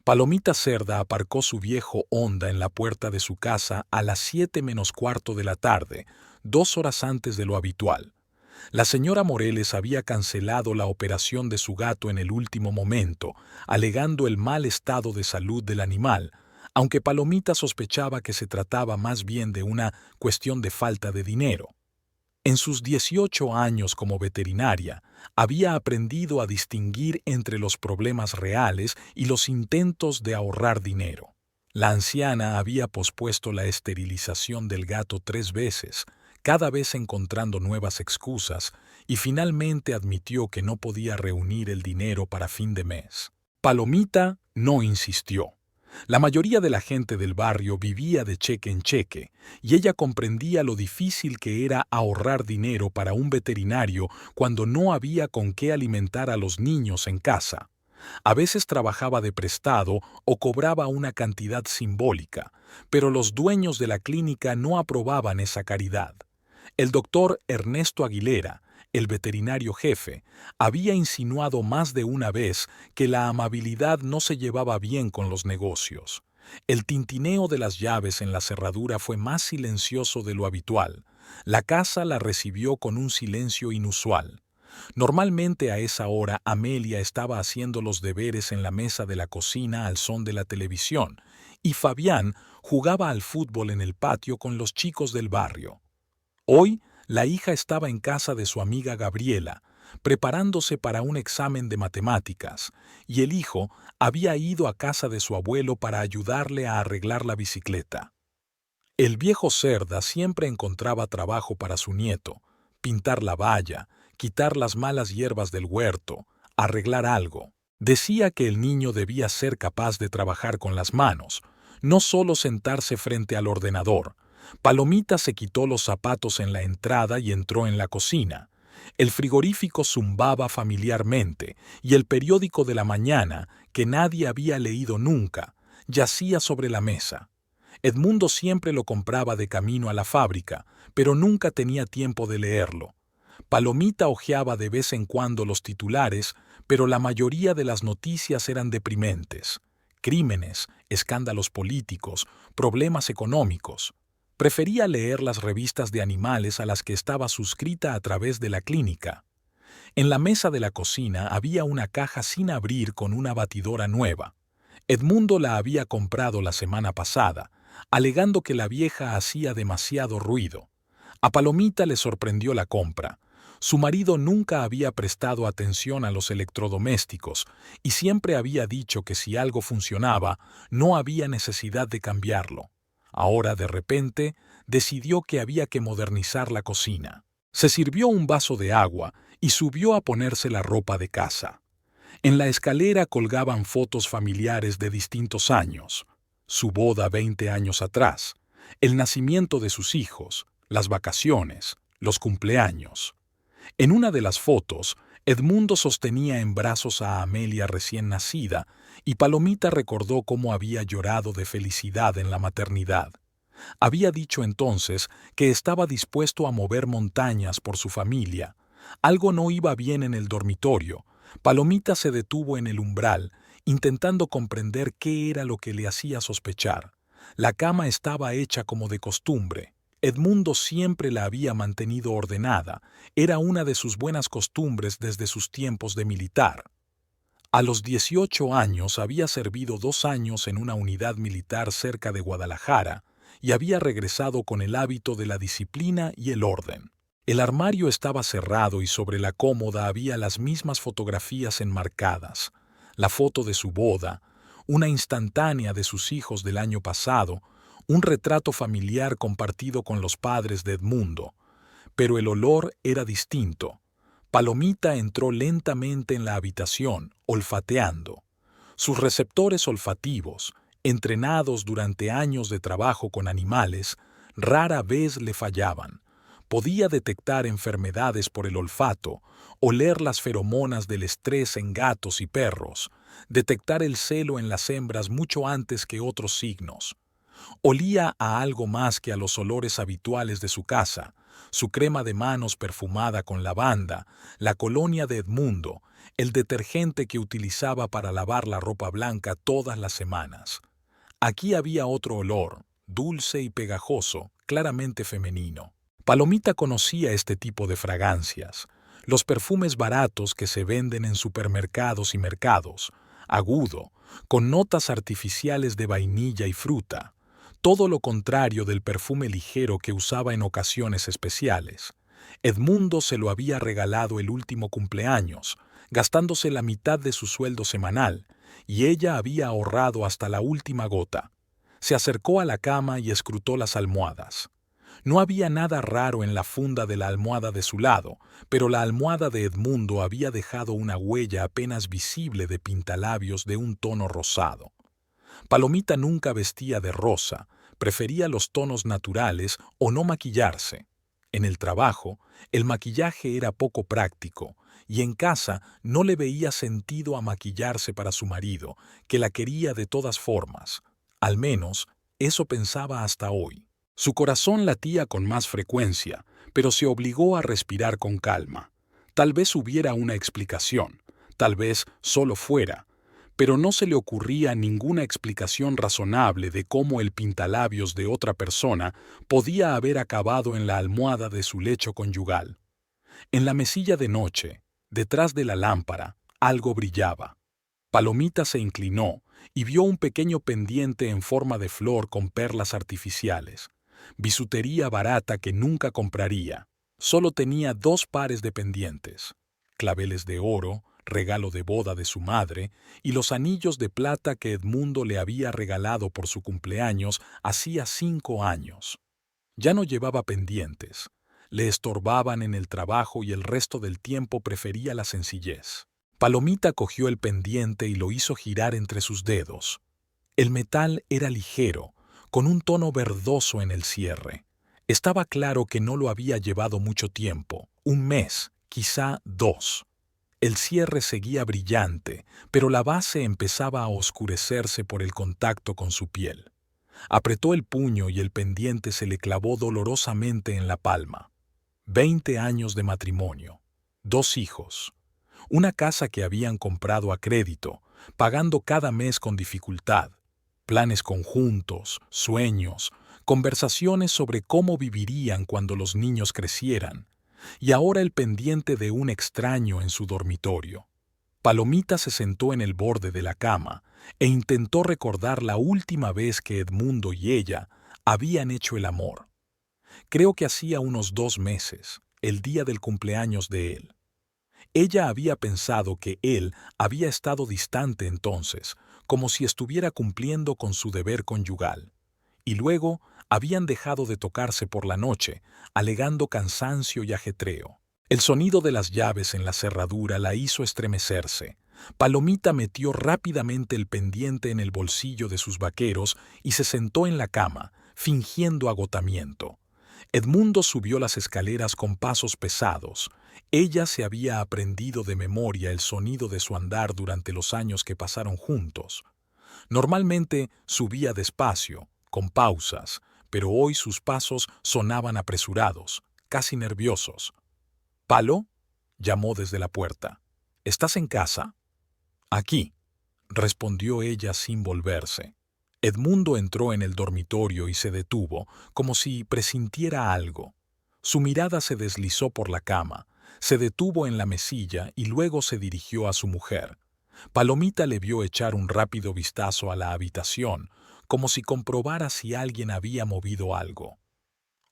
Palomita Cerda aparcó su viejo Honda en la puerta de su casa a las 7 menos cuarto de la tarde, 2 horas antes de lo habitual. La señora Moreles había cancelado la operación de su gato en el último momento, alegando el mal estado de salud del animal, aunque Palomita sospechaba que se trataba más bien de una cuestión de falta de dinero. En sus 18 años como veterinaria, había aprendido a distinguir entre los problemas reales y los intentos de ahorrar dinero. La anciana había pospuesto la esterilización del gato 3 veces, cada vez encontrando nuevas excusas, y finalmente admitió que no podía reunir el dinero para fin de mes. Palomita no insistió. La mayoría de la gente del barrio vivía de cheque en cheque, y ella comprendía lo difícil que era ahorrar dinero para un veterinario cuando no había con qué alimentar a los niños en casa. A veces trabajaba de prestado o cobraba una cantidad simbólica, pero los dueños de la clínica no aprobaban esa caridad. El doctor Ernesto Aguilera, el veterinario jefe, había insinuado más de una vez que la amabilidad no se llevaba bien con los negocios. El tintineo de las llaves en la cerradura fue más silencioso de lo habitual. La casa la recibió con un silencio inusual. Normalmente a esa hora Amelia estaba haciendo los deberes en la mesa de la cocina al son de la televisión, y Fabián jugaba al fútbol en el patio con los chicos del barrio. Hoy, la hija estaba en casa de su amiga Gabriela, preparándose para un examen de matemáticas, y el hijo había ido a casa de su abuelo para ayudarle a arreglar la bicicleta. El viejo Cerda siempre encontraba trabajo para su nieto: pintar la valla, quitar las malas hierbas del huerto, arreglar algo. Decía que el niño debía ser capaz de trabajar con las manos, no solo sentarse frente al ordenador. Palomita se quitó los zapatos en la entrada y entró en la cocina. El frigorífico zumbaba familiarmente, y el periódico de la mañana, que nadie había leído nunca, yacía sobre la mesa. Edmundo siempre lo compraba de camino a la fábrica, pero nunca tenía tiempo de leerlo. Palomita hojeaba de vez en cuando los titulares, pero la mayoría de las noticias eran deprimentes: crímenes, escándalos políticos, problemas económicos. Prefería leer las revistas de animales a las que estaba suscrita a través de la clínica. En la mesa de la cocina había una caja sin abrir con una batidora nueva. Edmundo la había comprado la semana pasada, alegando que la vieja hacía demasiado ruido. A Palomita le sorprendió la compra. Su marido nunca había prestado atención a los electrodomésticos y siempre había dicho que si algo funcionaba, no había necesidad de cambiarlo. Ahora, de repente, decidió que había que modernizar la cocina. Se sirvió un vaso de agua y subió a ponerse la ropa de casa. En la escalera colgaban fotos familiares de distintos años: su boda 20 años atrás, el nacimiento de sus hijos, las vacaciones, los cumpleaños. En una de las fotos, Edmundo sostenía en brazos a Amelia recién nacida, y Palomita recordó cómo había llorado de felicidad en la maternidad. Había dicho entonces que estaba dispuesto a mover montañas por su familia. Algo no iba bien en el dormitorio. Palomita se detuvo en el umbral, intentando comprender qué era lo que le hacía sospechar. La cama estaba hecha como de costumbre. Edmundo siempre la había mantenido ordenada. Era una de sus buenas costumbres desde sus tiempos de militar. A los 18 años había servido 2 años en una unidad militar cerca de Guadalajara y había regresado con el hábito de la disciplina y el orden. El armario estaba cerrado y sobre la cómoda había las mismas fotografías enmarcadas: la foto de su boda, una instantánea de sus hijos del año pasado, un retrato familiar compartido con los padres de Edmundo. Pero el olor era distinto. Palomita entró lentamente en la habitación, olfateando. Sus receptores olfativos, entrenados durante años de trabajo con animales, rara vez le fallaban. Podía detectar enfermedades por el olfato, oler las feromonas del estrés en gatos y perros, detectar el celo en las hembras mucho antes que otros signos. Olía a algo más que a los olores habituales de su casa, su crema de manos perfumada con lavanda, la colonia de Edmundo, el detergente que utilizaba para lavar la ropa blanca todas las semanas. Aquí había otro olor, dulce y pegajoso, claramente femenino. Palomita conocía este tipo de fragancias, los perfumes baratos que se venden en supermercados y mercados, agudo, con notas artificiales de vainilla y fruta, todo lo contrario del perfume ligero que usaba en ocasiones especiales. Edmundo se lo había regalado el último cumpleaños, gastándose la mitad de su sueldo semanal, y ella había ahorrado hasta la última gota. Se acercó a la cama y escrutó las almohadas. No había nada raro en la funda de la almohada de su lado, pero la almohada de Edmundo había dejado una huella apenas visible de pintalabios de un tono rosado. Palomita nunca vestía de rosa, prefería los tonos naturales o no maquillarse. En el trabajo, el maquillaje era poco práctico, y en casa no le veía sentido a maquillarse para su marido, que la quería de todas formas. Al menos, eso pensaba hasta hoy. Su corazón latía con más frecuencia, pero se obligó a respirar con calma. Tal vez hubiera una explicación, tal vez solo fuera, pero no se le ocurría ninguna explicación razonable de cómo el pintalabios de otra persona podía haber acabado en la almohada de su lecho conyugal. En la mesilla de noche, detrás de la lámpara, algo brillaba. Palomita se inclinó y vio un pequeño pendiente en forma de flor con perlas artificiales. Bisutería barata que nunca compraría. Solo tenía 2 pares de pendientes, claveles de oro, regalo de boda de su madre, y los anillos de plata que Edmundo le había regalado por su cumpleaños hacía 5 años. Ya no llevaba pendientes, le estorbaban en el trabajo y el resto del tiempo prefería la sencillez. Palomita cogió el pendiente y lo hizo girar entre sus dedos. El metal era ligero, con un tono verdoso en el cierre. Estaba claro que no lo había llevado mucho tiempo, 1 mes, quizá 2. El cierre seguía brillante, pero la base empezaba a oscurecerse por el contacto con su piel. Apretó el puño y el pendiente se le clavó dolorosamente en la palma. 20 años de matrimonio, 2 hijos, una casa que habían comprado a crédito, pagando cada mes con dificultad, planes conjuntos, sueños, conversaciones sobre cómo vivirían cuando los niños crecieran, y ahora el pendiente de un extraño en su dormitorio. Palomita se sentó en el borde de la cama e intentó recordar la última vez que Edmundo y ella habían hecho el amor. Creo que hacía unos 2 meses, el día del cumpleaños de él. Ella había pensado que él había estado distante entonces, como si estuviera cumpliendo con su deber conyugal. Y luego habían dejado de tocarse por la noche, alegando cansancio y ajetreo. El sonido de las llaves en la cerradura la hizo estremecerse. Palomita metió rápidamente el pendiente en el bolsillo de sus vaqueros y se sentó en la cama, fingiendo agotamiento. Edmundo subió las escaleras con pasos pesados. Ella se había aprendido de memoria el sonido de su andar durante los años que pasaron juntos. Normalmente subía despacio, con pausas, pero hoy sus pasos sonaban apresurados, casi nerviosos. «¿Palo?», llamó desde la puerta. «¿Estás en casa?». «Aquí», respondió ella sin volverse. Edmundo entró en el dormitorio y se detuvo, como si presintiera algo. Su mirada se deslizó por la cama, se detuvo en la mesilla y luego se dirigió a su mujer. Palomita le vio echar un rápido vistazo a la habitación, como si comprobara si alguien había movido algo.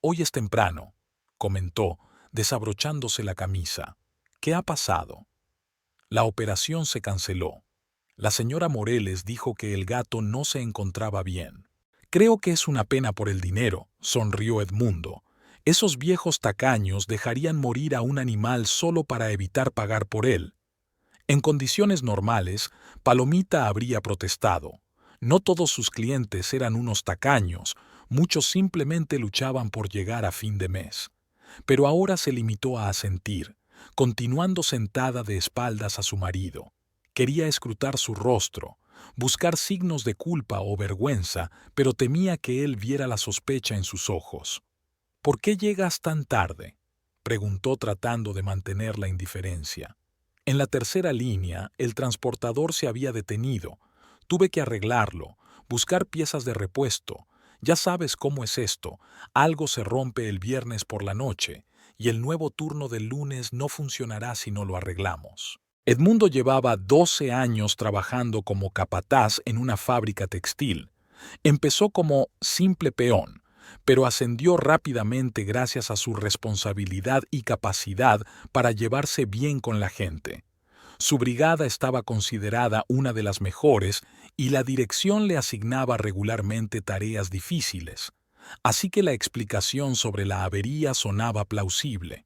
«Hoy es temprano», comentó, desabrochándose la camisa. «¿Qué ha pasado?». «La operación se canceló. La señora Moreles dijo que el gato no se encontraba bien». «Creo que es una pena por el dinero», sonrió Edmundo. «Esos viejos tacaños dejarían morir a un animal solo para evitar pagar por él». En condiciones normales, Palomita habría protestado. No todos sus clientes eran unos tacaños, muchos simplemente luchaban por llegar a fin de mes. Pero ahora se limitó a asentir, continuando sentada de espaldas a su marido. Quería escrutar su rostro, buscar signos de culpa o vergüenza, pero temía que él viera la sospecha en sus ojos. ¿Por qué llegas tan tarde?, preguntó tratando de mantener la indiferencia. En la tercera línea, el transportador se había detenido. Tuve que arreglarlo, buscar piezas de repuesto. Ya sabes cómo es esto. Algo se rompe el viernes por la noche, y el nuevo turno del lunes no funcionará si no lo arreglamos. Edmundo llevaba 12 años trabajando como capataz en una fábrica textil. Empezó como simple peón, pero ascendió rápidamente gracias a su responsabilidad y capacidad para llevarse bien con la gente. Su brigada estaba considerada una de las mejores y la dirección le asignaba regularmente tareas difíciles, así que la explicación sobre la avería sonaba plausible.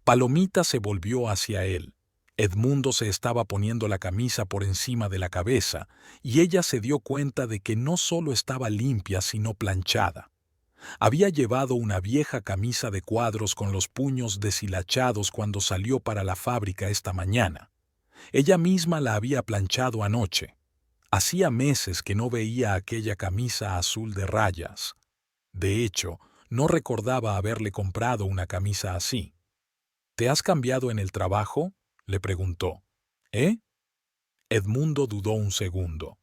Palomita se volvió hacia él. Edmundo se estaba poniendo la camisa por encima de la cabeza y ella se dio cuenta de que no solo estaba limpia sino planchada. Había llevado una vieja camisa de cuadros con los puños deshilachados cuando salió para la fábrica esta mañana. Ella misma la había planchado anoche. Hacía meses que no veía aquella camisa azul de rayas. De hecho, no recordaba haberle comprado una camisa así. ¿Te has cambiado en el trabajo?, le preguntó. ¿Eh? Edmundo dudó un segundo.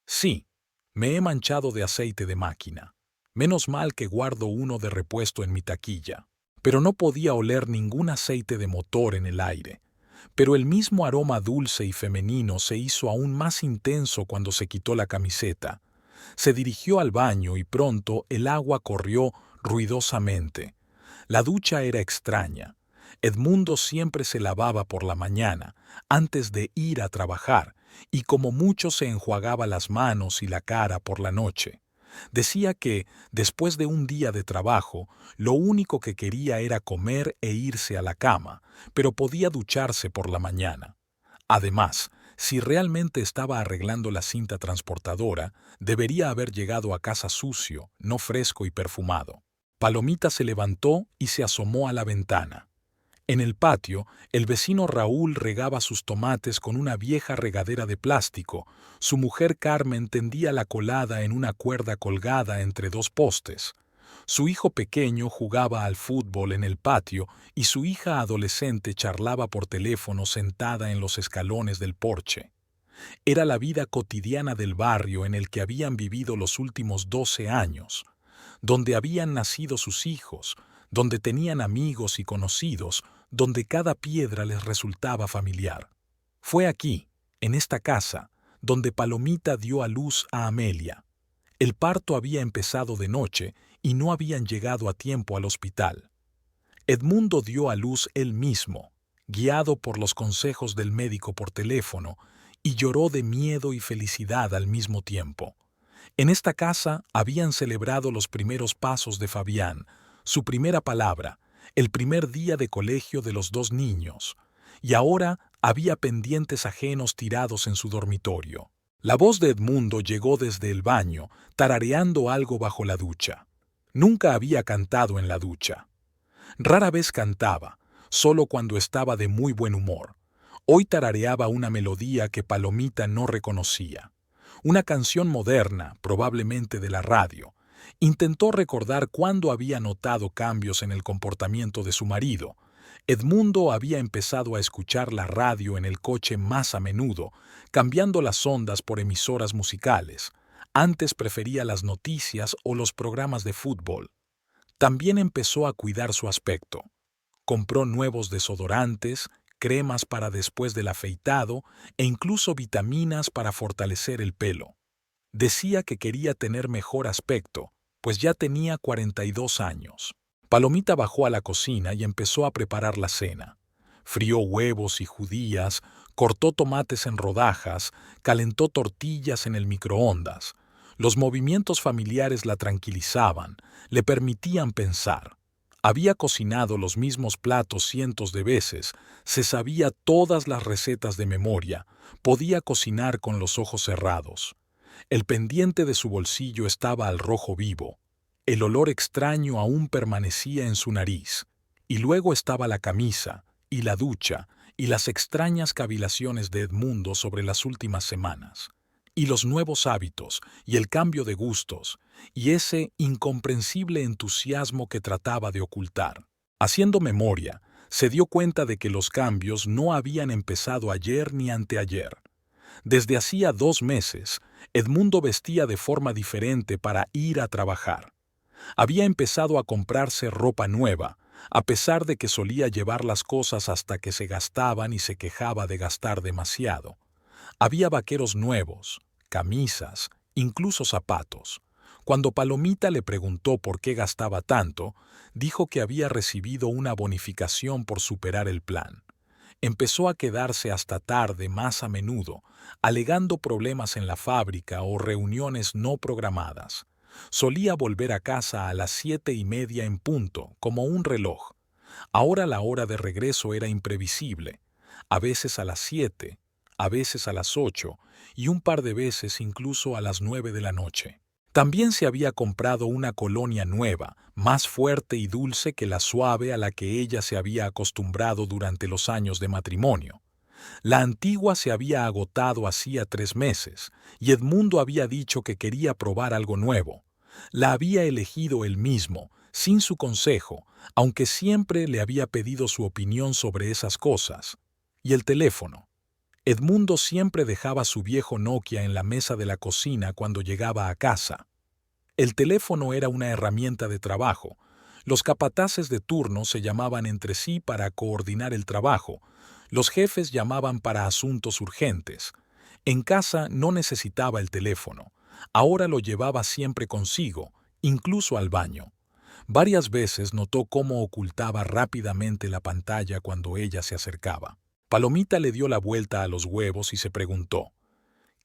Sí, me he manchado de aceite de máquina. Menos mal que guardo uno de repuesto en mi taquilla. Pero no podía oler ningún aceite de motor en el aire. Pero el mismo aroma dulce y femenino se hizo aún más intenso cuando se quitó la camiseta. Se dirigió al baño y pronto el agua corrió ruidosamente. La ducha era extraña. Edmundo siempre se lavaba por la mañana, antes de ir a trabajar, y como mucho se enjuagaba las manos y la cara por la noche. Decía que, después de un día de trabajo, lo único que quería era comer e irse a la cama, pero podía ducharse por la mañana. Además, si realmente estaba arreglando la cinta transportadora, debería haber llegado a casa sucio, no fresco y perfumado. Palomita se levantó y se asomó a la ventana. En el patio, el vecino Raúl regaba sus tomates con una vieja regadera de plástico. Su mujer Carmen tendía la colada en una cuerda colgada entre dos postes. Su hijo pequeño jugaba al fútbol en el patio y su hija adolescente charlaba por teléfono sentada en los escalones del porche. Era la vida cotidiana del barrio en el que habían vivido los últimos 12 años, donde habían nacido sus hijos, donde tenían amigos y conocidos, donde cada piedra les resultaba familiar. Fue aquí, en esta casa, donde Palomita dio a luz a Amelia. El parto había empezado de noche y no habían llegado a tiempo al hospital. Edmundo dio a luz él mismo, guiado por los consejos del médico por teléfono, y lloró de miedo y felicidad al mismo tiempo. En esta casa habían celebrado los primeros pasos de Fabián, su primera palabra, el primer día de colegio de los dos niños, y ahora había pendientes ajenos tirados en su dormitorio. La voz de Edmundo llegó desde el baño, tarareando algo bajo la ducha. Nunca había cantado en la ducha. Rara vez cantaba, solo cuando estaba de muy buen humor. Hoy tarareaba una melodía que Palomita no reconocía. Una canción moderna, probablemente de la radio. Intentó recordar cuándo había notado cambios en el comportamiento de su marido. Edmundo había empezado a escuchar la radio en el coche más a menudo, cambiando las ondas por emisoras musicales. Antes prefería las noticias o los programas de fútbol. También empezó a cuidar su aspecto. Compró nuevos desodorantes, cremas para después del afeitado e incluso vitaminas para fortalecer el pelo. Decía que quería tener mejor aspecto, pues ya tenía 42 años. Palomita bajó a la cocina y empezó a preparar la cena. Frió huevos y judías, cortó tomates en rodajas, calentó tortillas en el microondas. Los movimientos familiares la tranquilizaban, le permitían pensar. Había cocinado los mismos platos cientos de veces, se sabía todas las recetas de memoria, podía cocinar con los ojos cerrados. El pendiente de su bolsillo estaba al rojo vivo. El olor extraño aún permanecía en su nariz. Y luego estaba la camisa, y la ducha, y las extrañas cavilaciones de Edmundo sobre las últimas semanas. y los nuevos hábitos, y el cambio de gustos, y ese incomprensible entusiasmo que trataba de ocultar. Haciendo memoria, se dio cuenta de que los cambios no habían empezado ayer ni anteayer. Desde hacía 2 meses, Edmundo vestía de forma diferente para ir a trabajar. Había empezado a comprarse ropa nueva, a pesar de que solía llevar las cosas hasta que se gastaban y se quejaba de gastar demasiado. Había vaqueros nuevos, camisas, incluso zapatos. Cuando Palomita le preguntó por qué gastaba tanto, dijo que había recibido una bonificación por superar el plan. Empezó a quedarse hasta tarde más a menudo, alegando problemas en la fábrica o reuniones no programadas. Solía volver a casa a las 7:30 en punto, como un reloj. Ahora la hora de regreso era imprevisible, a veces a las 7, a veces a las 8 y un par de veces incluso a las 9 de la noche. También se había comprado una colonia nueva, más fuerte y dulce que la suave a la que ella se había acostumbrado durante los años de matrimonio. La antigua se había agotado hacía 3 meses, y Edmundo había dicho que quería probar algo nuevo. La había elegido él mismo, sin su consejo, aunque siempre le había pedido su opinión sobre esas cosas. Y el teléfono. Edmundo siempre dejaba su viejo Nokia en la mesa de la cocina cuando llegaba a casa. El teléfono era una herramienta de trabajo. Los capataces de turno se llamaban entre sí para coordinar el trabajo. Los jefes llamaban para asuntos urgentes. En casa no necesitaba el teléfono. Ahora lo llevaba siempre consigo, incluso al baño. Varias veces notó cómo ocultaba rápidamente la pantalla cuando ella se acercaba. Palomita le dio la vuelta a los huevos y se preguntó,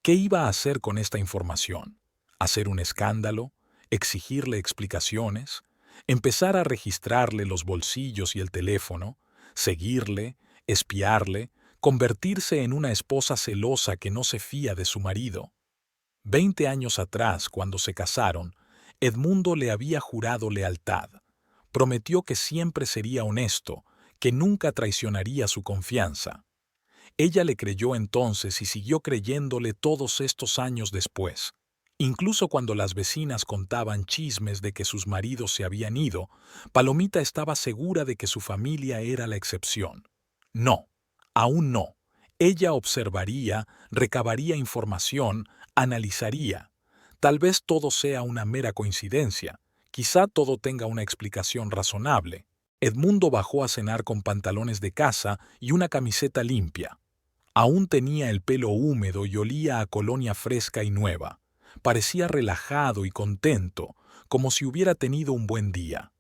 ¿qué iba a hacer con esta información? ¿Hacer un escándalo? ¿Exigirle explicaciones? ¿Empezar a registrarle los bolsillos y el teléfono? ¿Seguirle? ¿Espiarle? ¿Convertirse en una esposa celosa que no se fía de su marido? 20 años atrás, cuando se casaron, Edmundo le había jurado lealtad. Prometió que siempre sería honesto, que nunca traicionaría su confianza. Ella le creyó entonces y siguió creyéndole todos estos años después. Incluso cuando las vecinas contaban chismes de que sus maridos se habían ido, Palomita estaba segura de que su familia era la excepción. No, aún no. Ella observaría, recabaría información, analizaría. Tal vez todo sea una mera coincidencia, quizá todo tenga una explicación razonable. Edmundo bajó a cenar con pantalones de casa y una camiseta limpia. Aún tenía el pelo húmedo y olía a colonia fresca y nueva. Parecía relajado y contento, como si hubiera tenido un buen día.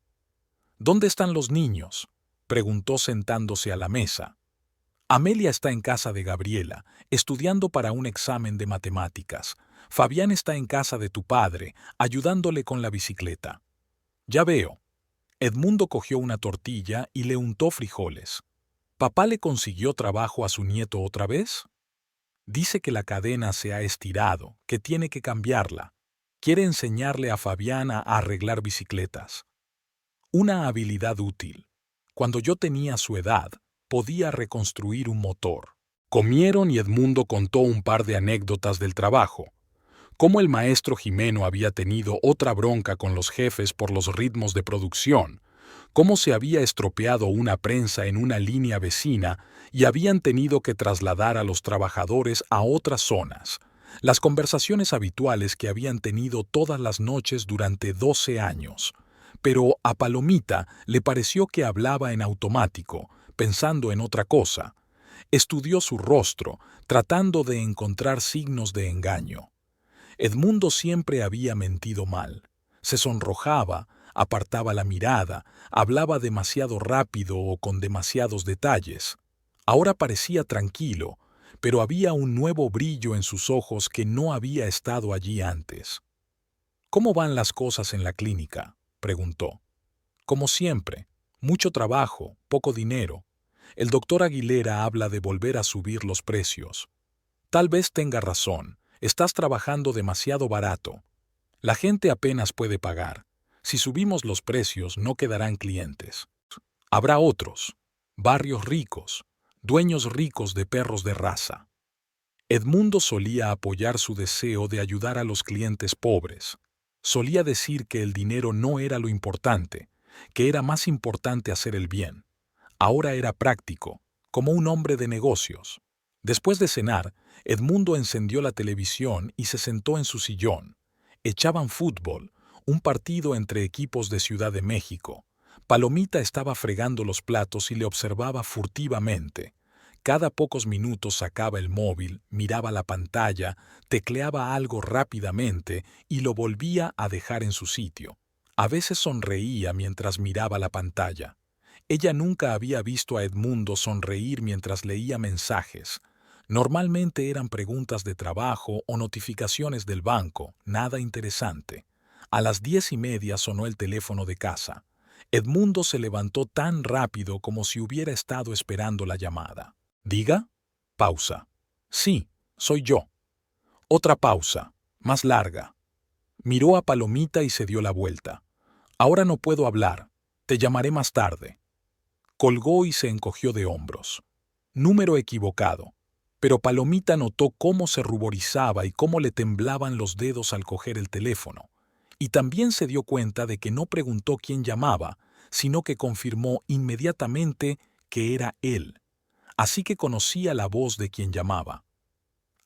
¿Dónde están los niños?, preguntó sentándose a la mesa. Amelia está en casa de Gabriela, estudiando para un examen de matemáticas. Fabián está en casa de tu padre, ayudándole con la bicicleta. Ya veo. Edmundo cogió una tortilla y le untó frijoles. ¿Papá le consiguió trabajo a su nieto otra vez? Dice que la cadena se ha estirado, que tiene que cambiarla. Quiere enseñarle a Fabián a arreglar bicicletas. Una habilidad útil. Cuando yo tenía su edad, podía reconstruir un motor. Comieron y Edmundo contó un par de anécdotas del trabajo. Cómo el maestro Jimeno había tenido otra bronca con los jefes por los ritmos de producción, cómo se había estropeado una prensa en una línea vecina y habían tenido que trasladar a los trabajadores a otras zonas, las conversaciones habituales que habían tenido todas las noches durante 12 años. Pero a Palomita le pareció que hablaba en automático, pensando en otra cosa. Estudió su rostro, tratando de encontrar signos de engaño. Edmundo siempre había mentido mal. Se sonrojaba, apartaba la mirada, hablaba demasiado rápido o con demasiados detalles. Ahora parecía tranquilo, pero había un nuevo brillo en sus ojos que no había estado allí antes. ¿Cómo van las cosas en la clínica?, preguntó. Como siempre, mucho trabajo, poco dinero. El doctor Aguilera habla de volver a subir los precios. Tal vez tenga razón. Estás trabajando demasiado barato. La gente apenas puede pagar. Si subimos los precios, no quedarán clientes. Habrá otros, barrios ricos, dueños ricos de perros de raza. Edmundo solía apoyar su deseo de ayudar a los clientes pobres. Solía decir que el dinero no era lo importante, que era más importante hacer el bien. Ahora era práctico, como un hombre de negocios. Después de cenar, Edmundo encendió la televisión y se sentó en su sillón. Echaban fútbol, un partido entre equipos de Ciudad de México. Palomita estaba fregando los platos y le observaba furtivamente. Cada pocos minutos sacaba el móvil, miraba la pantalla, tecleaba algo rápidamente y lo volvía a dejar en su sitio. A veces sonreía mientras miraba la pantalla. Ella nunca había visto a Edmundo sonreír mientras leía mensajes. Normalmente eran preguntas de trabajo o notificaciones del banco, nada interesante. A las 10:30 sonó el teléfono de casa. Edmundo se levantó tan rápido como si hubiera estado esperando la llamada. ¿Diga? Pausa. Sí, soy yo. Otra pausa, más larga. Miró a Palomita y se dio la vuelta. Ahora no puedo hablar. Te llamaré más tarde. Colgó y se encogió de hombros. Número equivocado. Pero Palomita notó cómo se ruborizaba y cómo le temblaban los dedos al coger el teléfono. Y también se dio cuenta de que no preguntó quién llamaba, sino que confirmó inmediatamente que era él. Así que conocía la voz de quien llamaba.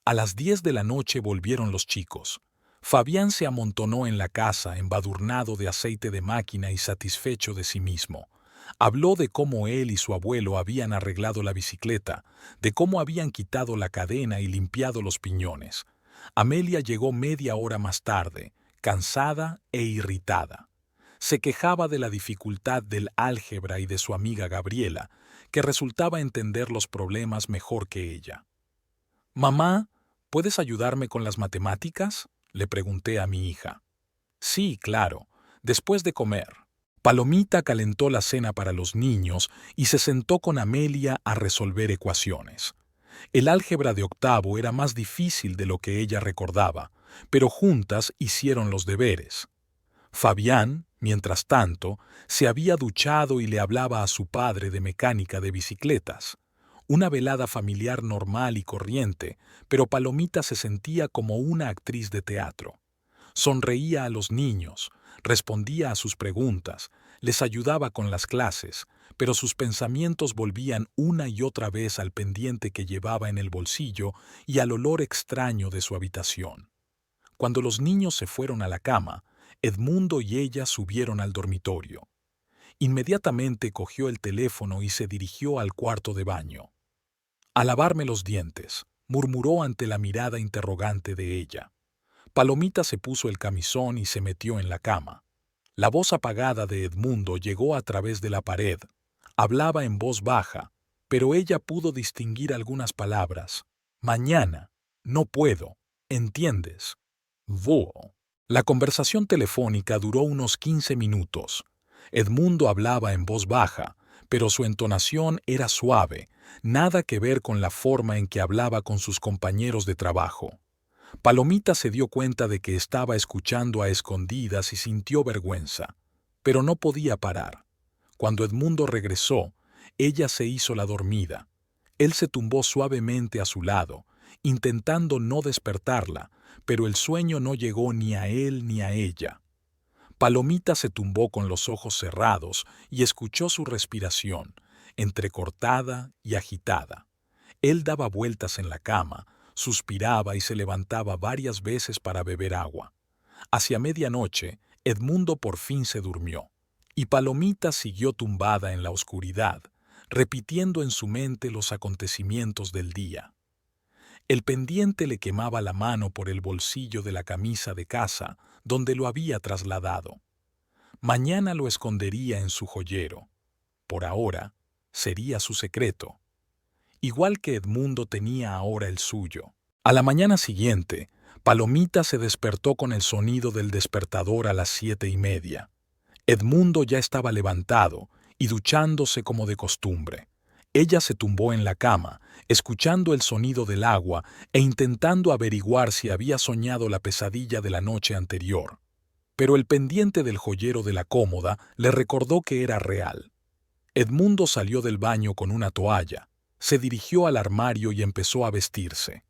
A las 10 de la noche volvieron los chicos. Fabián se amontonó en la casa, embadurnado de aceite de máquina y satisfecho de sí mismo. Habló de cómo él y su abuelo habían arreglado la bicicleta, de cómo habían quitado la cadena y limpiado los piñones. Amelia llegó media hora más tarde, cansada e irritada. Se quejaba de la dificultad del álgebra y de su amiga Gabriela, que resultaba entender los problemas mejor que ella. «Mamá, ¿puedes ayudarme con las matemáticas?», le pregunté a mi hija. «Sí, claro, después de comer». Palomita calentó la cena para los niños y se sentó con Amelia a resolver ecuaciones. El álgebra de octavo era más difícil de lo que ella recordaba, pero juntas hicieron los deberes. Fabián, mientras tanto, se había duchado y le hablaba a su padre de mecánica de bicicletas. Una velada familiar normal y corriente, pero Palomita se sentía como una actriz de teatro. Sonreía a los niños, respondía a sus preguntas, les ayudaba con las clases, pero sus pensamientos volvían una y otra vez al pendiente que llevaba en el bolsillo y al olor extraño de su habitación. Cuando los niños se fueron a la cama, Edmundo y ella subieron al dormitorio. Inmediatamente cogió el teléfono y se dirigió al cuarto de baño. «A lavarme los dientes», murmuró ante la mirada interrogante de ella. Palomita se puso el camisón y se metió en la cama. La voz apagada de Edmundo llegó a través de la pared. Hablaba en voz baja, pero ella pudo distinguir algunas palabras. «Mañana. No puedo. ¿Entiendes? Vo». La conversación telefónica duró unos 15 minutos. Edmundo hablaba en voz baja, pero su entonación era suave, nada que ver con la forma en que hablaba con sus compañeros de trabajo. Palomita se dio cuenta de que estaba escuchando a escondidas y sintió vergüenza, pero no podía parar. Cuando Edmundo regresó, ella se hizo la dormida. Él se tumbó suavemente a su lado, intentando no despertarla, pero el sueño no llegó ni a él ni a ella. Palomita se tumbó con los ojos cerrados y escuchó su respiración, entrecortada y agitada. Él daba vueltas en la cama, suspiraba y se levantaba varias veces para beber agua. Hacia medianoche, Edmundo por fin se durmió, y Palomita siguió tumbada en la oscuridad, repitiendo en su mente los acontecimientos del día. El pendiente le quemaba la mano por el bolsillo de la camisa de casa, donde lo había trasladado. Mañana lo escondería en su joyero. Por ahora, sería su secreto. Igual que Edmundo tenía ahora el suyo. A la mañana siguiente, Palomita se despertó con el sonido del despertador a las 7:30. Edmundo ya estaba levantado y duchándose como de costumbre. Ella se tumbó en la cama, escuchando el sonido del agua e intentando averiguar si había soñado la pesadilla de la noche anterior. Pero el pendiente del joyero de la cómoda le recordó que era real. Edmundo salió del baño con una toalla, se dirigió al armario y empezó a vestirse.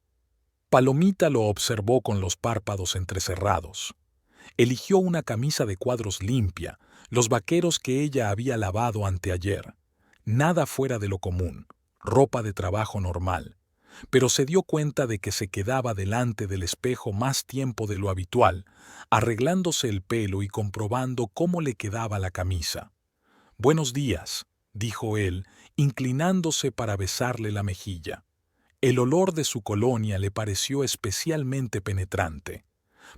Palomita lo observó con los párpados entrecerrados. Eligió una camisa de cuadros limpia, los vaqueros que ella había lavado anteayer. Nada fuera de lo común, ropa de trabajo normal. Pero se dio cuenta de que se quedaba delante del espejo más tiempo de lo habitual, arreglándose el pelo y comprobando cómo le quedaba la camisa. «Buenos días», dijo él, inclinándose para besarle la mejilla. El olor de su colonia le pareció especialmente penetrante.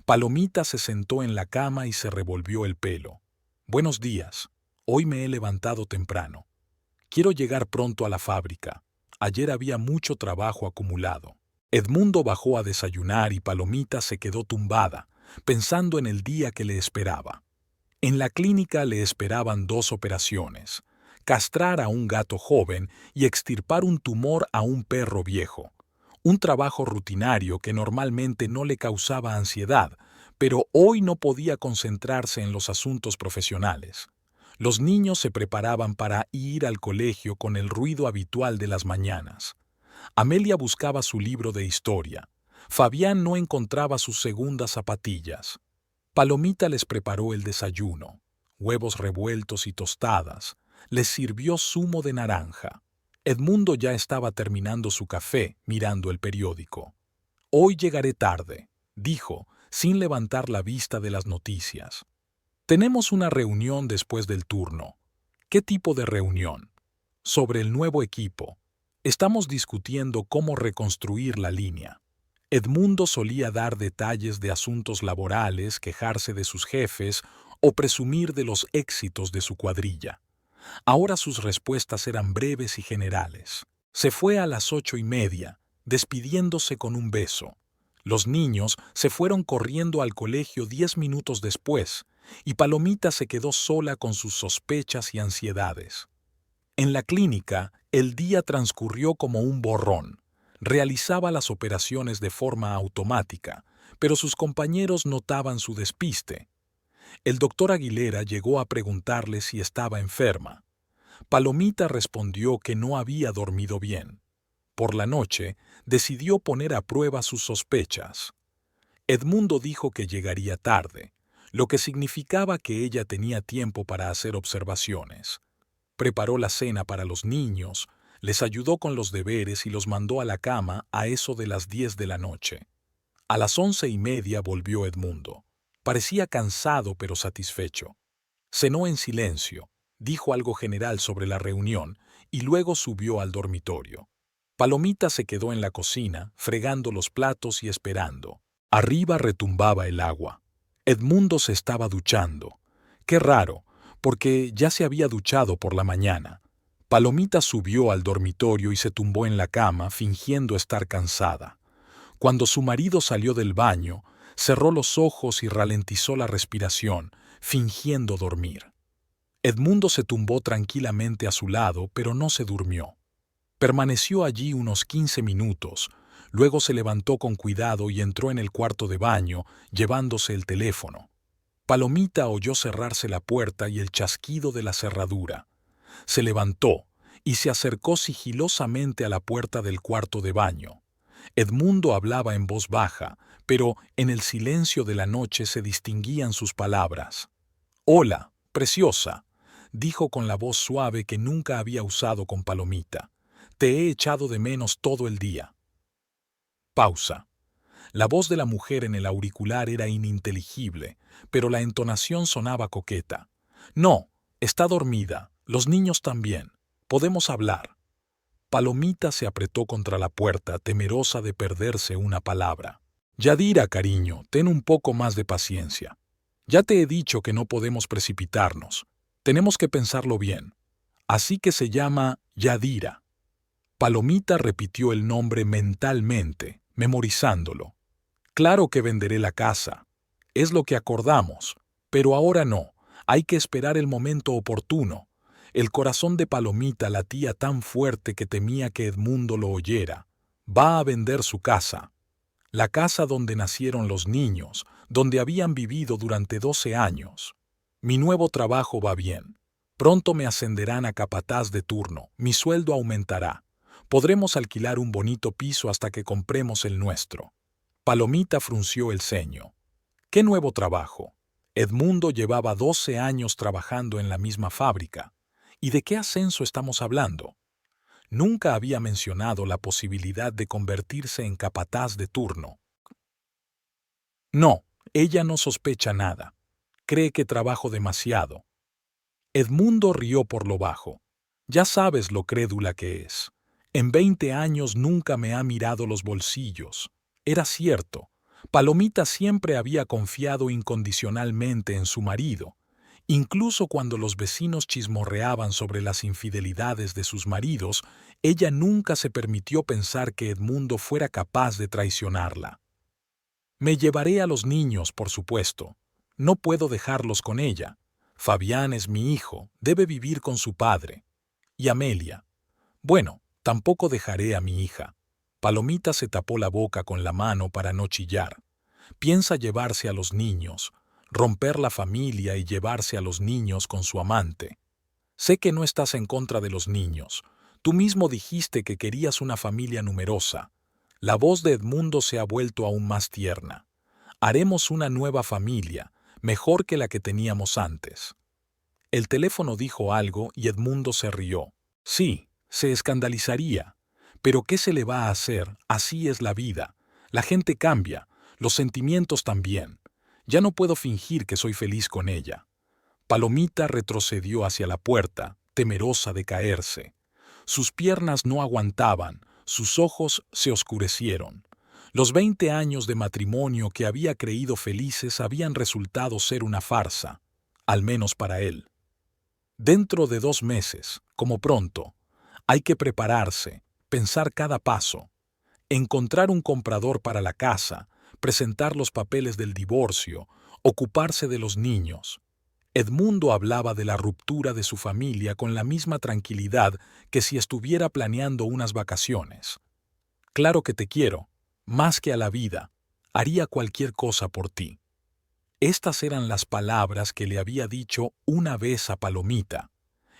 Palomita se sentó en la cama y se revolvió el pelo. «Buenos días. Hoy me he levantado temprano. Quiero llegar pronto a la fábrica. Ayer había mucho trabajo acumulado». Edmundo bajó a desayunar y Palomita se quedó tumbada, pensando en el día que le esperaba. En la clínica le esperaban 2 operaciones: castrar a un gato joven y extirpar un tumor a un perro viejo. Un trabajo rutinario que normalmente no le causaba ansiedad, pero hoy no podía concentrarse en los asuntos profesionales. Los niños se preparaban para ir al colegio con el ruido habitual de las mañanas. Amelia buscaba su libro de historia. Fabián no encontraba sus segundas zapatillas. Palomita les preparó el desayuno: huevos revueltos y tostadas. Les sirvió zumo de naranja. Edmundo ya estaba terminando su café, mirando el periódico. «Hoy llegaré tarde», dijo, sin levantar la vista de las noticias. «Tenemos una reunión después del turno». «¿Qué tipo de reunión?» «Sobre el nuevo equipo. Estamos discutiendo cómo reconstruir la línea». Edmundo solía dar detalles de asuntos laborales, quejarse de sus jefes o presumir de los éxitos de su cuadrilla. Ahora sus respuestas eran breves y generales. Se fue a las 8:30, despidiéndose con un beso. Los niños se fueron corriendo al colegio 10 minutos después, y Palomita se quedó sola con sus sospechas y ansiedades. En la clínica, el día transcurrió como un borrón. Realizaba las operaciones de forma automática, pero sus compañeros notaban su despiste. El doctor Aguilera llegó a preguntarle si estaba enferma. Palomita respondió que no había dormido bien. Por la noche, decidió poner a prueba sus sospechas. Edmundo dijo que llegaría tarde, lo que significaba que ella tenía tiempo para hacer observaciones. Preparó la cena para los niños, les ayudó con los deberes y los mandó a la cama a eso de las 10 de la noche. A las 11:30 volvió Edmundo. Parecía cansado pero satisfecho. Cenó en silencio, dijo algo general sobre la reunión y luego subió al dormitorio. Palomita se quedó en la cocina, fregando los platos y esperando. Arriba retumbaba el agua. Edmundo se estaba duchando. Qué raro, porque ya se había duchado por la mañana. Palomita subió al dormitorio y se tumbó en la cama, fingiendo estar cansada. Cuando su marido salió del baño, cerró los ojos y ralentizó la respiración, fingiendo dormir. Edmundo se tumbó tranquilamente a su lado, pero no se durmió. Permaneció allí unos 15 minutos, luego se levantó con cuidado y entró en el cuarto de baño, llevándose el teléfono. Palomita oyó cerrarse la puerta y el chasquido de la cerradura. Se levantó y se acercó sigilosamente a la puerta del cuarto de baño. Edmundo hablaba en voz baja, pero en el silencio de la noche se distinguían sus palabras. «Hola, preciosa», dijo con la voz suave que nunca había usado con Palomita. «Te he echado de menos todo el día». Pausa. La voz de la mujer en el auricular era ininteligible, pero la entonación sonaba coqueta. «No, está dormida. Los niños también. Podemos hablar». Palomita se apretó contra la puerta, temerosa de perderse una palabra. «Yadira, cariño, ten un poco más de paciencia. Ya te he dicho que no podemos precipitarnos. Tenemos que pensarlo bien. Así que se llama Yadira». Palomita repitió el nombre mentalmente, memorizándolo. «Claro que venderé la casa. Es lo que acordamos. Pero ahora no. Hay que esperar el momento oportuno». El corazón de Palomita latía tan fuerte que temía que Edmundo lo oyera. «Va a vender su casa. La casa donde nacieron los niños, donde habían vivido durante 12 años. Mi nuevo trabajo va bien. Pronto me ascenderán a capataz de turno. Mi sueldo aumentará. Podremos alquilar un bonito piso hasta que compremos el nuestro. Palomita frunció el ceño. ¿Qué nuevo trabajo? Edmundo llevaba 12 años trabajando en la misma fábrica. ¿Y de qué ascenso estamos hablando? Nunca había mencionado la posibilidad de convertirse en capataz de turno. No, ella no sospecha nada. Cree que trabajo demasiado. Edmundo rió por lo bajo. Ya sabes lo crédula que es. En 20 años nunca me ha mirado los bolsillos. Era cierto. Palomita siempre había confiado incondicionalmente en su marido. Incluso cuando los vecinos chismorreaban sobre las infidelidades de sus maridos, ella nunca se permitió pensar que Edmundo fuera capaz de traicionarla. Me llevaré a los niños, por supuesto. No puedo dejarlos con ella. Fabián es mi hijo, debe vivir con su padre. Y Amelia. Bueno, tampoco dejaré a mi hija. Palomita se tapó la boca con la mano para no chillar. Piensa llevarse a los niños, romper la familia y llevarse a los niños con su amante. Sé que no estás en contra de los niños. Tú mismo dijiste que querías una familia numerosa. La voz de Edmundo se ha vuelto aún más tierna. Haremos una nueva familia, mejor que la que teníamos antes. El teléfono dijo algo y Edmundo se rió. Sí, se escandalizaría. Pero ¿qué se le va a hacer? Así es la vida. La gente cambia, los sentimientos también. Ya no puedo fingir que soy feliz con ella. Palomita retrocedió hacia la puerta, temerosa de caerse. Sus piernas no aguantaban, sus ojos se oscurecieron. Los 20 años de matrimonio que había creído felices habían resultado ser una farsa, al menos para él. Dentro de 2 meses, como pronto, hay que prepararse, pensar cada paso, encontrar un comprador para la casa, presentar los papeles del divorcio, ocuparse de los niños. Edmundo hablaba de la ruptura de su familia con la misma tranquilidad que si estuviera planeando unas vacaciones. Claro que te quiero, más que a la vida, haría cualquier cosa por ti. Estas eran las palabras que le había dicho una vez a Palomita,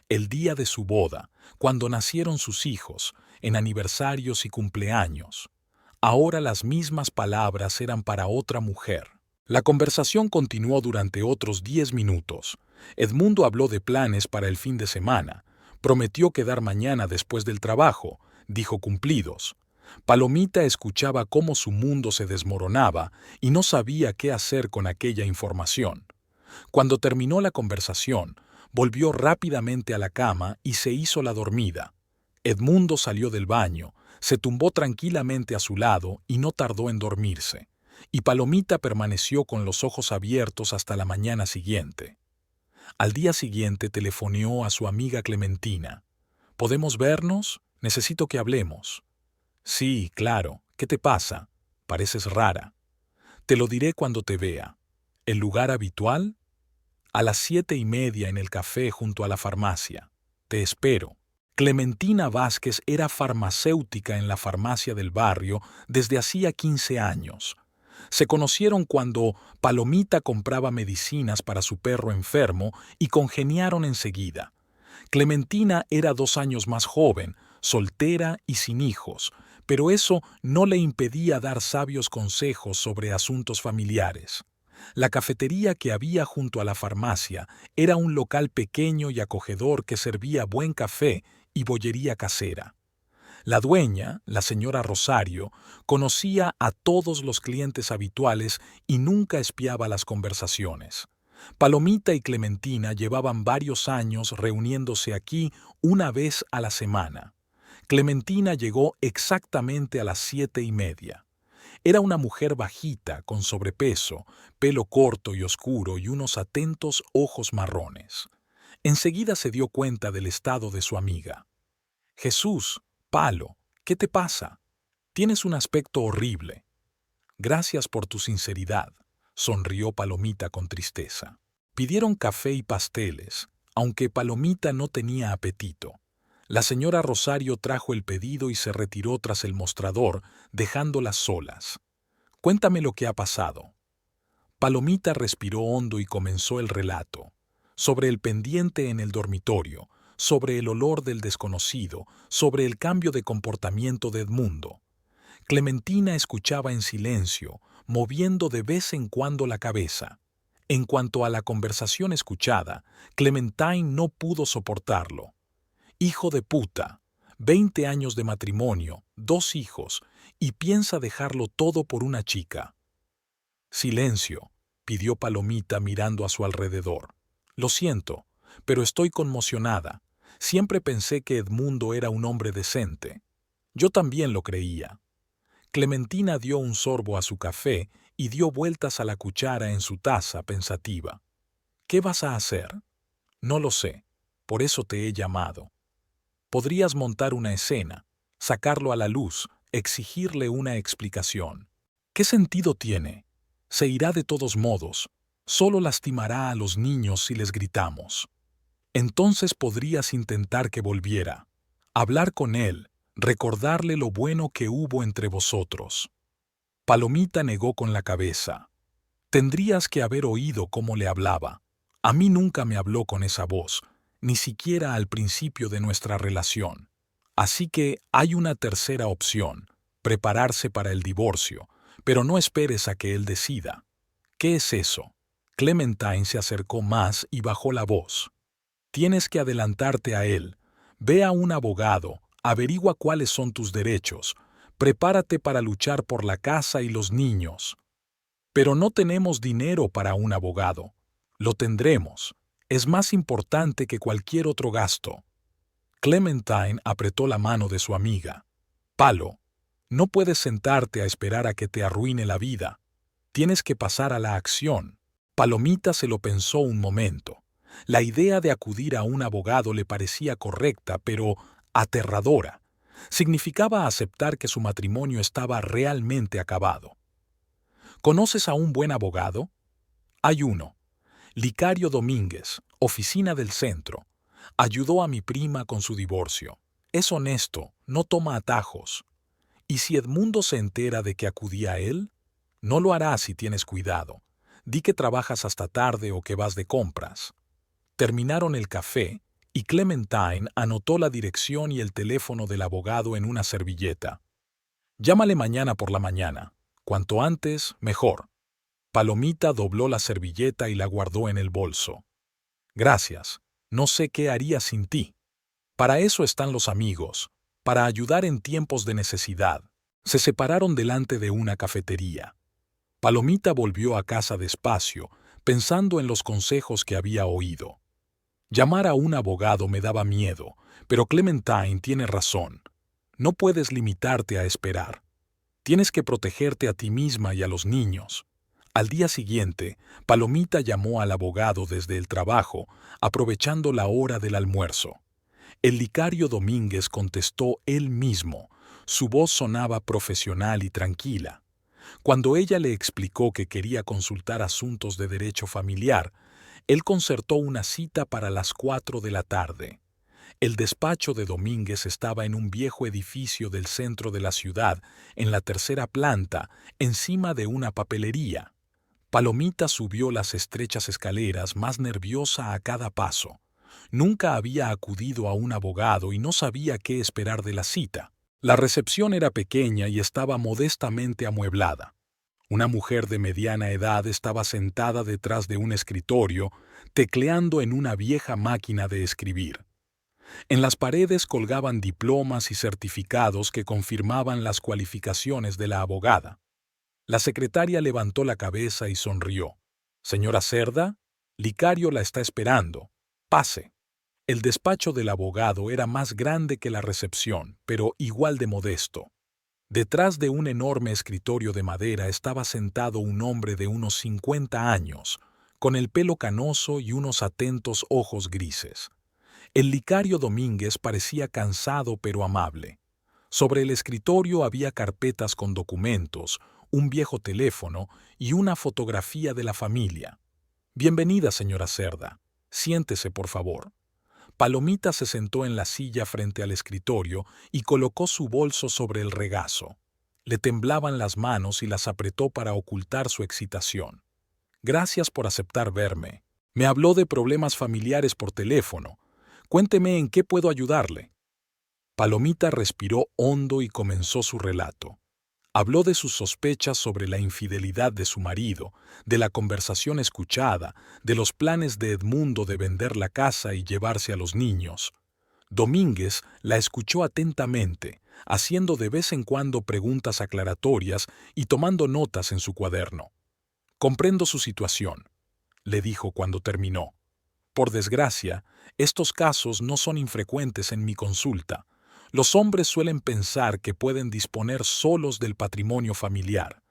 el día de su boda, cuando nacieron sus hijos, en aniversarios y cumpleaños. Ahora las mismas palabras eran para otra mujer. La conversación continuó durante otros 10 minutos. Edmundo habló de planes para el fin de semana. Prometió quedar mañana después del trabajo. Dijo cumplidos. Palomita escuchaba cómo su mundo se desmoronaba y no sabía qué hacer con aquella información. Cuando terminó la conversación, volvió rápidamente a la cama y se hizo la dormida. Edmundo salió del baño, se tumbó tranquilamente a su lado y no tardó en dormirse. Y Palomita permaneció con los ojos abiertos hasta la mañana siguiente. Al día siguiente telefoneó a su amiga Clementina. ¿Podemos vernos? Necesito que hablemos. Sí, claro. ¿Qué te pasa? Pareces rara. Te lo diré cuando te vea. ¿El lugar habitual? A las 7:30 en el café junto a la farmacia. Te espero. Clementina Vázquez era farmacéutica en la farmacia del barrio desde hacía 15 años. Se conocieron cuando Palomita compraba medicinas para su perro enfermo y congeniaron enseguida. Clementina era 2 años más joven, soltera y sin hijos, pero eso no le impedía dar sabios consejos sobre asuntos familiares. La cafetería que había junto a la farmacia era un local pequeño y acogedor que servía buen café y bollería casera. La dueña, la señora Rosario, conocía a todos los clientes habituales y nunca espiaba las conversaciones. Palomita y Clementina llevaban varios años reuniéndose aquí una vez a la semana. Clementina llegó exactamente a las 7:30. Era una mujer bajita, con sobrepeso, pelo corto y oscuro y unos atentos ojos marrones. Enseguida se dio cuenta del estado de su amiga. Jesús, Palo, ¿qué te pasa? Tienes un aspecto horrible. Gracias por tu sinceridad, sonrió Palomita con tristeza. Pidieron café y pasteles, aunque Palomita no tenía apetito. La señora Rosario trajo el pedido y se retiró tras el mostrador, dejándolas solas. Cuéntame lo que ha pasado. Palomita respiró hondo y comenzó el relato. Sobre el pendiente en el dormitorio, sobre el olor del desconocido, sobre el cambio de comportamiento de Edmundo. Clementina escuchaba en silencio, moviendo de vez en cuando la cabeza. En cuanto a la conversación escuchada, Clementine no pudo soportarlo. Hijo de puta, 20 años de matrimonio, 2 hijos, y piensa dejarlo todo por una chica. Silencio, pidió Palomita mirando a su alrededor. Lo siento, pero estoy conmocionada. Siempre pensé que Edmundo era un hombre decente. Yo también lo creía. Clementina dio un sorbo a su café y dio vueltas a la cuchara en su taza pensativa. ¿Qué vas a hacer? No lo sé, por eso te he llamado. Podrías montar una escena, sacarlo a la luz, exigirle una explicación. ¿Qué sentido tiene? Se irá de todos modos, solo lastimará a los niños si les gritamos. Entonces podrías intentar que volviera, hablar con él, recordarle lo bueno que hubo entre vosotros. Palomita negó con la cabeza. Tendrías que haber oído cómo le hablaba. A mí nunca me habló con esa voz, ni siquiera al principio de nuestra relación. Así que hay una tercera opción, prepararse para el divorcio, pero no esperes a que él decida. ¿Qué es eso? Clementine se acercó más y bajó la voz. Tienes que adelantarte a él. Ve a un abogado, averigua cuáles son tus derechos, prepárate para luchar por la casa y los niños. Pero no tenemos dinero para un abogado. Lo tendremos. Es más importante que cualquier otro gasto. Clementine apretó la mano de su amiga. Palo, no puedes sentarte a esperar a que te arruine la vida. Tienes que pasar a la acción. Palomita se lo pensó un momento. La idea de acudir a un abogado le parecía correcta, pero aterradora. Significaba aceptar que su matrimonio estaba realmente acabado. ¿Conoces a un buen abogado? Hay uno. Licario Domínguez, oficina del centro. Ayudó a mi prima con su divorcio. Es honesto, no toma atajos. ¿Y si Edmundo se entera de que acudí a él? No lo hará si tienes cuidado. Di que trabajas hasta tarde o que vas de compras. Terminaron el café y Clementine anotó la dirección y el teléfono del abogado en una servilleta. Llámale mañana por la mañana. Cuanto antes, mejor. Palomita dobló la servilleta y la guardó en el bolso. Gracias. No sé qué haría sin ti. Para eso están los amigos, para ayudar en tiempos de necesidad. Se separaron delante de una cafetería. Palomita volvió a casa despacio, pensando en los consejos que había oído. Llamar a un abogado me daba miedo, pero Clementine tiene razón. No puedes limitarte a esperar. Tienes que protegerte a ti misma y a los niños. Al día siguiente, Palomita llamó al abogado desde el trabajo, aprovechando la hora del almuerzo. El Licario Domínguez contestó él mismo. Su voz sonaba profesional y tranquila. Cuando ella le explicó que quería consultar asuntos de derecho familiar, él concertó una cita para las 4 de la tarde. El despacho de Domínguez estaba en un viejo edificio del centro de la ciudad, en la tercera planta, encima de una papelería. Palomita subió las estrechas escaleras más nerviosa a cada paso. Nunca había acudido a un abogado y no sabía qué esperar de la cita. La recepción era pequeña y estaba modestamente amueblada. Una mujer de mediana edad estaba sentada detrás de un escritorio, tecleando en una vieja máquina de escribir. En las paredes colgaban diplomas y certificados que confirmaban las cualificaciones de la abogada. La secretaria levantó la cabeza y sonrió. «Señora Cerda, Licario la está esperando. Pase». El despacho del abogado era más grande que la recepción, pero igual de modesto. Detrás de un enorme escritorio de madera estaba sentado un hombre de unos 50 años, con el pelo canoso y unos atentos ojos grises. El Licario Domínguez parecía cansado pero amable. Sobre el escritorio había carpetas con documentos, un viejo teléfono y una fotografía de la familia. «Bienvenida, señora Cerda. Siéntese, por favor». Palomita se sentó en la silla frente al escritorio y colocó su bolso sobre el regazo. Le temblaban las manos y las apretó para ocultar su excitación. «Gracias por aceptar verme. Me habló de problemas familiares por teléfono. Cuénteme en qué puedo ayudarle». Palomita respiró hondo y comenzó su relato. Habló de sus sospechas sobre la infidelidad de su marido, de la conversación escuchada, de los planes de Edmundo de vender la casa y llevarse a los niños. Domínguez la escuchó atentamente, haciendo de vez en cuando preguntas aclaratorias y tomando notas en su cuaderno. «Comprendo su situación», le dijo cuando terminó. «Por desgracia, estos casos no son infrecuentes en mi consulta. Los hombres suelen pensar que pueden disponer solos del patrimonio familiar.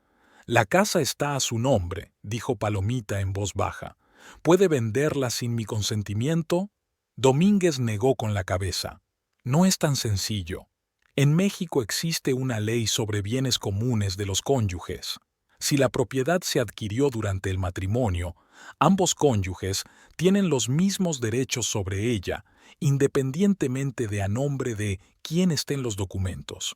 La casa está a su nombre», dijo Palomita en voz baja. «¿Puede venderla sin mi consentimiento?». Domínguez negó con la cabeza. «No es tan sencillo. En México existe una ley sobre bienes comunes de los cónyuges. Si la propiedad se adquirió durante el matrimonio, ambos cónyuges tienen los mismos derechos sobre ella, independientemente de a nombre de quién estén los documentos.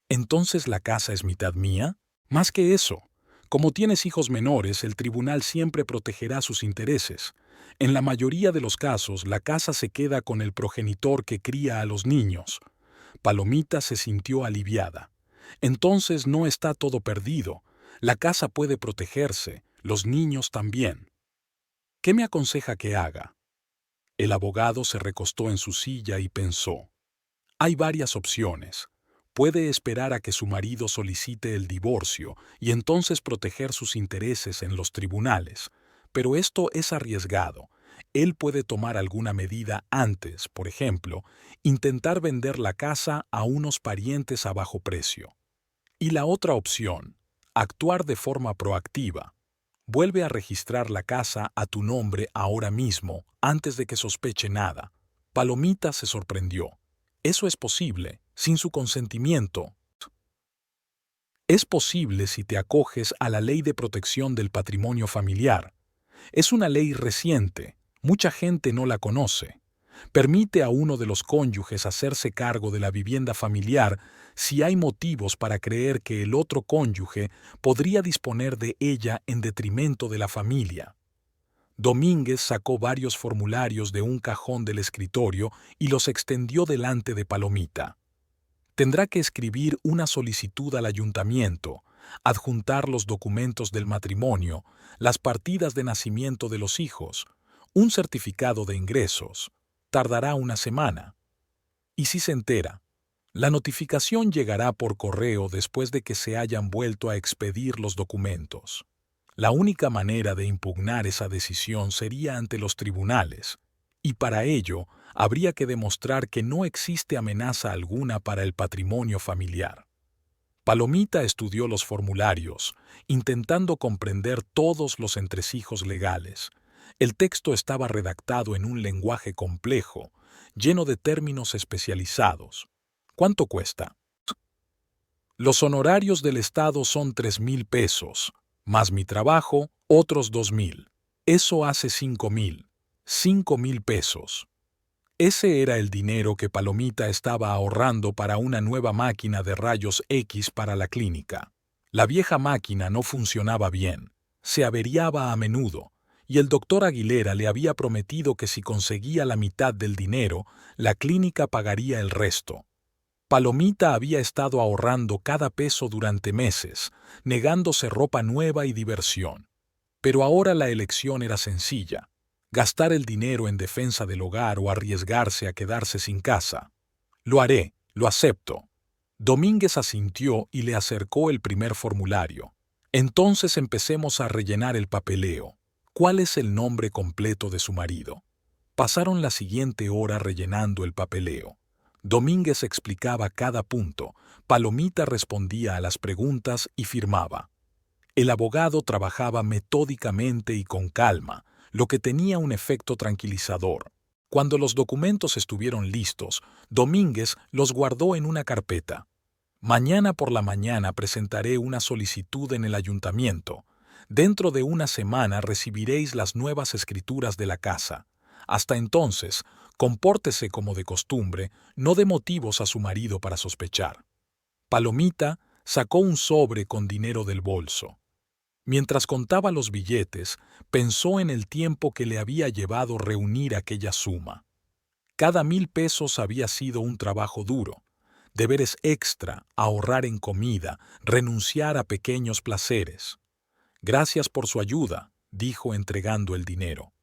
¿Entonces la casa es mitad mía? Más que eso, como tienes hijos menores, el tribunal siempre protegerá sus intereses. En la mayoría de los casos, la casa se queda con el progenitor que cría a los niños». Palomita se sintió aliviada. «Entonces no está todo perdido. La casa puede protegerse, los niños también. ¿Qué me aconseja que haga?». El abogado se recostó en su silla y pensó. Hay varias opciones. Puede esperar a que su marido solicite el divorcio y entonces proteger sus intereses en los tribunales. Pero esto es arriesgado. Él puede tomar alguna medida antes, por ejemplo, intentar vender la casa a unos parientes a bajo precio. Y la otra opción, actuar de forma proactiva. Vuelve a registrar la casa a tu nombre ahora mismo, antes de que sospeche nada. Palomita se sorprendió. «Eso es posible, sin su consentimiento». «Es posible si te acoges a la Ley de Protección del Patrimonio Familiar. Es una ley reciente, mucha gente no la conoce. Permite a uno de los cónyuges hacerse cargo de la vivienda familiar si hay motivos para creer que el otro cónyuge podría disponer de ella en detrimento de la familia». Domínguez sacó varios formularios de un cajón del escritorio y los extendió delante de Palomita. «Tendrá que escribir una solicitud al ayuntamiento, adjuntar los documentos del matrimonio, las partidas de nacimiento de los hijos, un certificado de ingresos. Tardará una semana. Y si se entera, la notificación llegará por correo después de que se hayan vuelto a expedir los documentos. La única manera de impugnar esa decisión sería ante los tribunales, y para ello habría que demostrar que no existe amenaza alguna para el patrimonio familiar». Palomita estudió los formularios, intentando comprender todos los entresijos legales. El texto estaba redactado en un lenguaje complejo, lleno de términos especializados. «¿Cuánto cuesta?». «Los honorarios del Estado son 3,000 pesos, más mi trabajo, otros 2,000. Eso hace 5,000. 5,000 pesos». Ese era el dinero que Palomita estaba ahorrando para una nueva máquina de rayos X para la clínica. La vieja máquina no funcionaba bien, se averiaba a menudo, y el doctor Aguilera le había prometido que si conseguía la mitad del dinero, la clínica pagaría el resto. Palomita había estado ahorrando cada peso durante meses, negándose ropa nueva y diversión. Pero ahora la elección era sencilla: gastar el dinero en defensa del hogar o arriesgarse a quedarse sin casa. «Lo haré, lo acepto». Domínguez asintió y le acercó el primer formulario. «Entonces empecemos a rellenar el papeleo. ¿Cuál es el nombre completo de su marido?». Pasaron la siguiente hora rellenando el papeleo. Domínguez explicaba cada punto, Palomita respondía a las preguntas y firmaba. El abogado trabajaba metódicamente y con calma, lo que tenía un efecto tranquilizador. Cuando los documentos estuvieron listos, Domínguez los guardó en una carpeta. «Mañana por la mañana presentaré una solicitud en el ayuntamiento. Dentro de una semana recibiréis las nuevas escrituras de la casa. Hasta entonces, compórtese como de costumbre, no dé motivos a su marido para sospechar». Palomita sacó un sobre con dinero del bolso. Mientras contaba los billetes, pensó en el tiempo que le había llevado reunir aquella suma. Cada 1,000 pesos había sido un trabajo duro. deberes extra, ahorrar en comida, renunciar a pequeños placeres. Gracias por su ayuda, dijo entregando el dinero.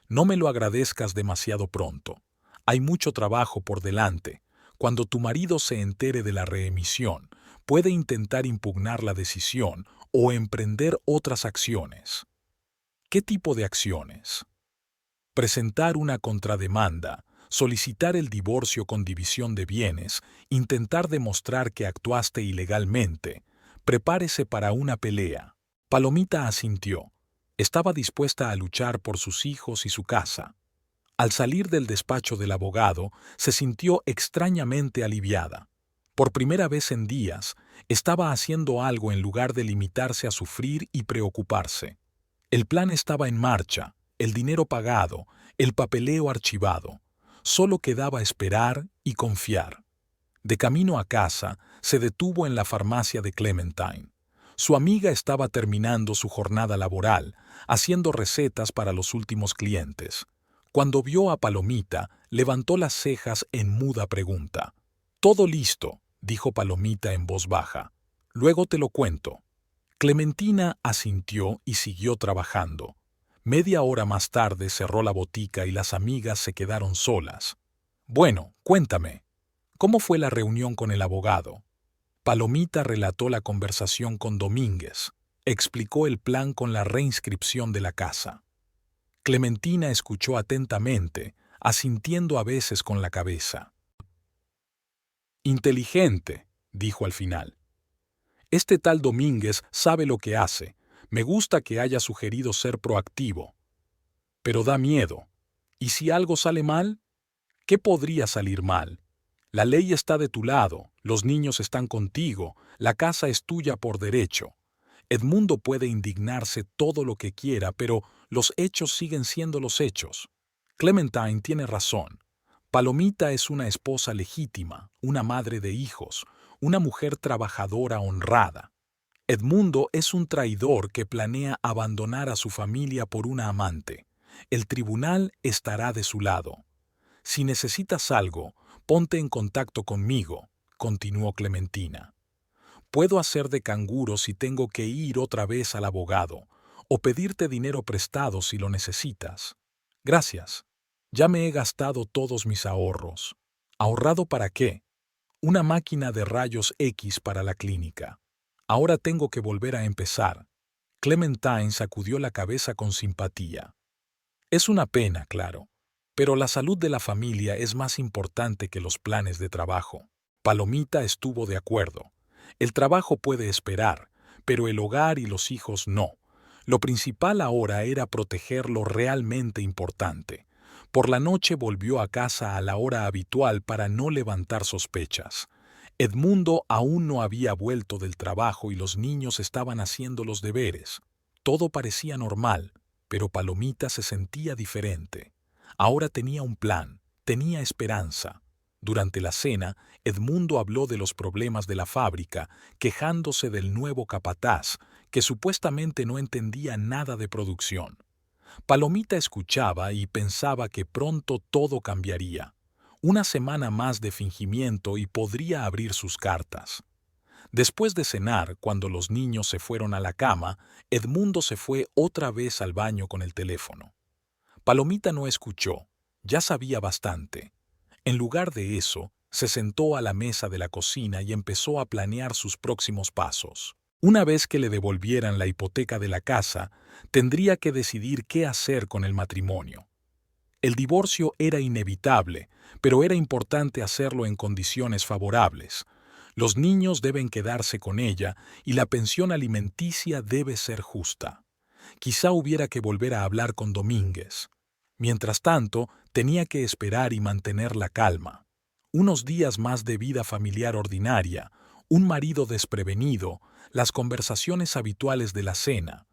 No me lo agradezcas demasiado pronto. Hay mucho trabajo por delante. Cuando tu marido se entere de la reemisión, puede intentar impugnar la decisión o emprender otras acciones. ¿Qué tipo de acciones? Presentar una contrademanda, solicitar el divorcio con división de bienes, intentar demostrar que actuaste ilegalmente. Prepárese para una pelea. Palomita asintió. Estaba dispuesta a luchar por sus hijos y su casa. Al salir del despacho del abogado, se sintió extrañamente aliviada. Por primera vez en días, estaba haciendo algo en lugar de limitarse a sufrir y preocuparse. El plan estaba en marcha, el dinero pagado, el papeleo archivado. Solo quedaba esperar y confiar. De camino a casa, se detuvo en la farmacia de Clementine. Su amiga estaba terminando su jornada laboral, haciendo recetas para los últimos clientes. Cuando vio a Palomita, levantó las cejas en muda pregunta. «Todo listo», dijo Palomita en voz baja. «Luego te lo cuento». Clementina asintió y siguió trabajando. Media hora más tarde cerró la botica y las amigas se quedaron solas. «Bueno, cuéntame, ¿cómo fue la reunión con el abogado?» Palomita relató la conversación con Domínguez. Explicó el plan con la reinscripción de la casa. Clementina escuchó atentamente, asintiendo a veces con la cabeza. «Inteligente», dijo al final. «Este tal Domínguez sabe lo que hace. Me gusta que haya sugerido ser proactivo. Pero da miedo. ¿Y si algo sale mal? ¿Qué podría salir mal? La ley está de tu lado, los niños están contigo, la casa es tuya por derecho. Edmundo puede indignarse todo lo que quiera, pero los hechos siguen siendo los hechos. Clementine tiene razón. Palomita es una esposa legítima, una madre de hijos, una mujer trabajadora honrada. Edmundo es un traidor que planea abandonar a su familia por una amante. El tribunal estará de su lado. Si necesitas algo, ponte en contacto conmigo, continuó Clementina. Puedo hacer de canguro si tengo que ir otra vez al abogado, o pedirte dinero prestado si lo necesitas. Gracias. Ya me he gastado todos mis ahorros. ¿Ahorrado para qué? Una máquina de rayos X para la clínica. Ahora tengo que volver a empezar. Clementine sacudió la cabeza con simpatía. Es una pena, claro, pero la salud de la familia es más importante que los planes de trabajo. Palomita estuvo de acuerdo. El trabajo puede esperar, pero el hogar y los hijos no. Lo principal ahora era proteger lo realmente importante. Por la noche volvió a casa a la hora habitual para no levantar sospechas. Edmundo aún no había vuelto del trabajo y los niños estaban haciendo los deberes. Todo parecía normal, pero Palomita se sentía diferente. Ahora tenía un plan, tenía esperanza. Durante la cena, Edmundo habló de los problemas de la fábrica, quejándose del nuevo capataz, que supuestamente no entendía nada de producción. Palomita escuchaba y pensaba que pronto todo cambiaría. Una semana más de fingimiento y podría abrir sus cartas. Después de cenar, cuando los niños se fueron a la cama, Edmundo se fue otra vez al baño con el teléfono. Palomita no escuchó, ya sabía bastante. En lugar de eso, se sentó a la mesa de la cocina y empezó a planear sus próximos pasos. Una vez que le devolvieran la hipoteca de la casa, tendría que decidir qué hacer con el matrimonio. El divorcio era inevitable, pero era importante hacerlo en condiciones favorables. Los niños deben quedarse con ella y la pensión alimenticia debe ser justa. Quizá hubiera que volver a hablar con Domínguez. Mientras tanto, tenía que esperar y mantener la calma. Unos días más de vida familiar ordinaria, un marido desprevenido, las conversaciones habituales de la cena,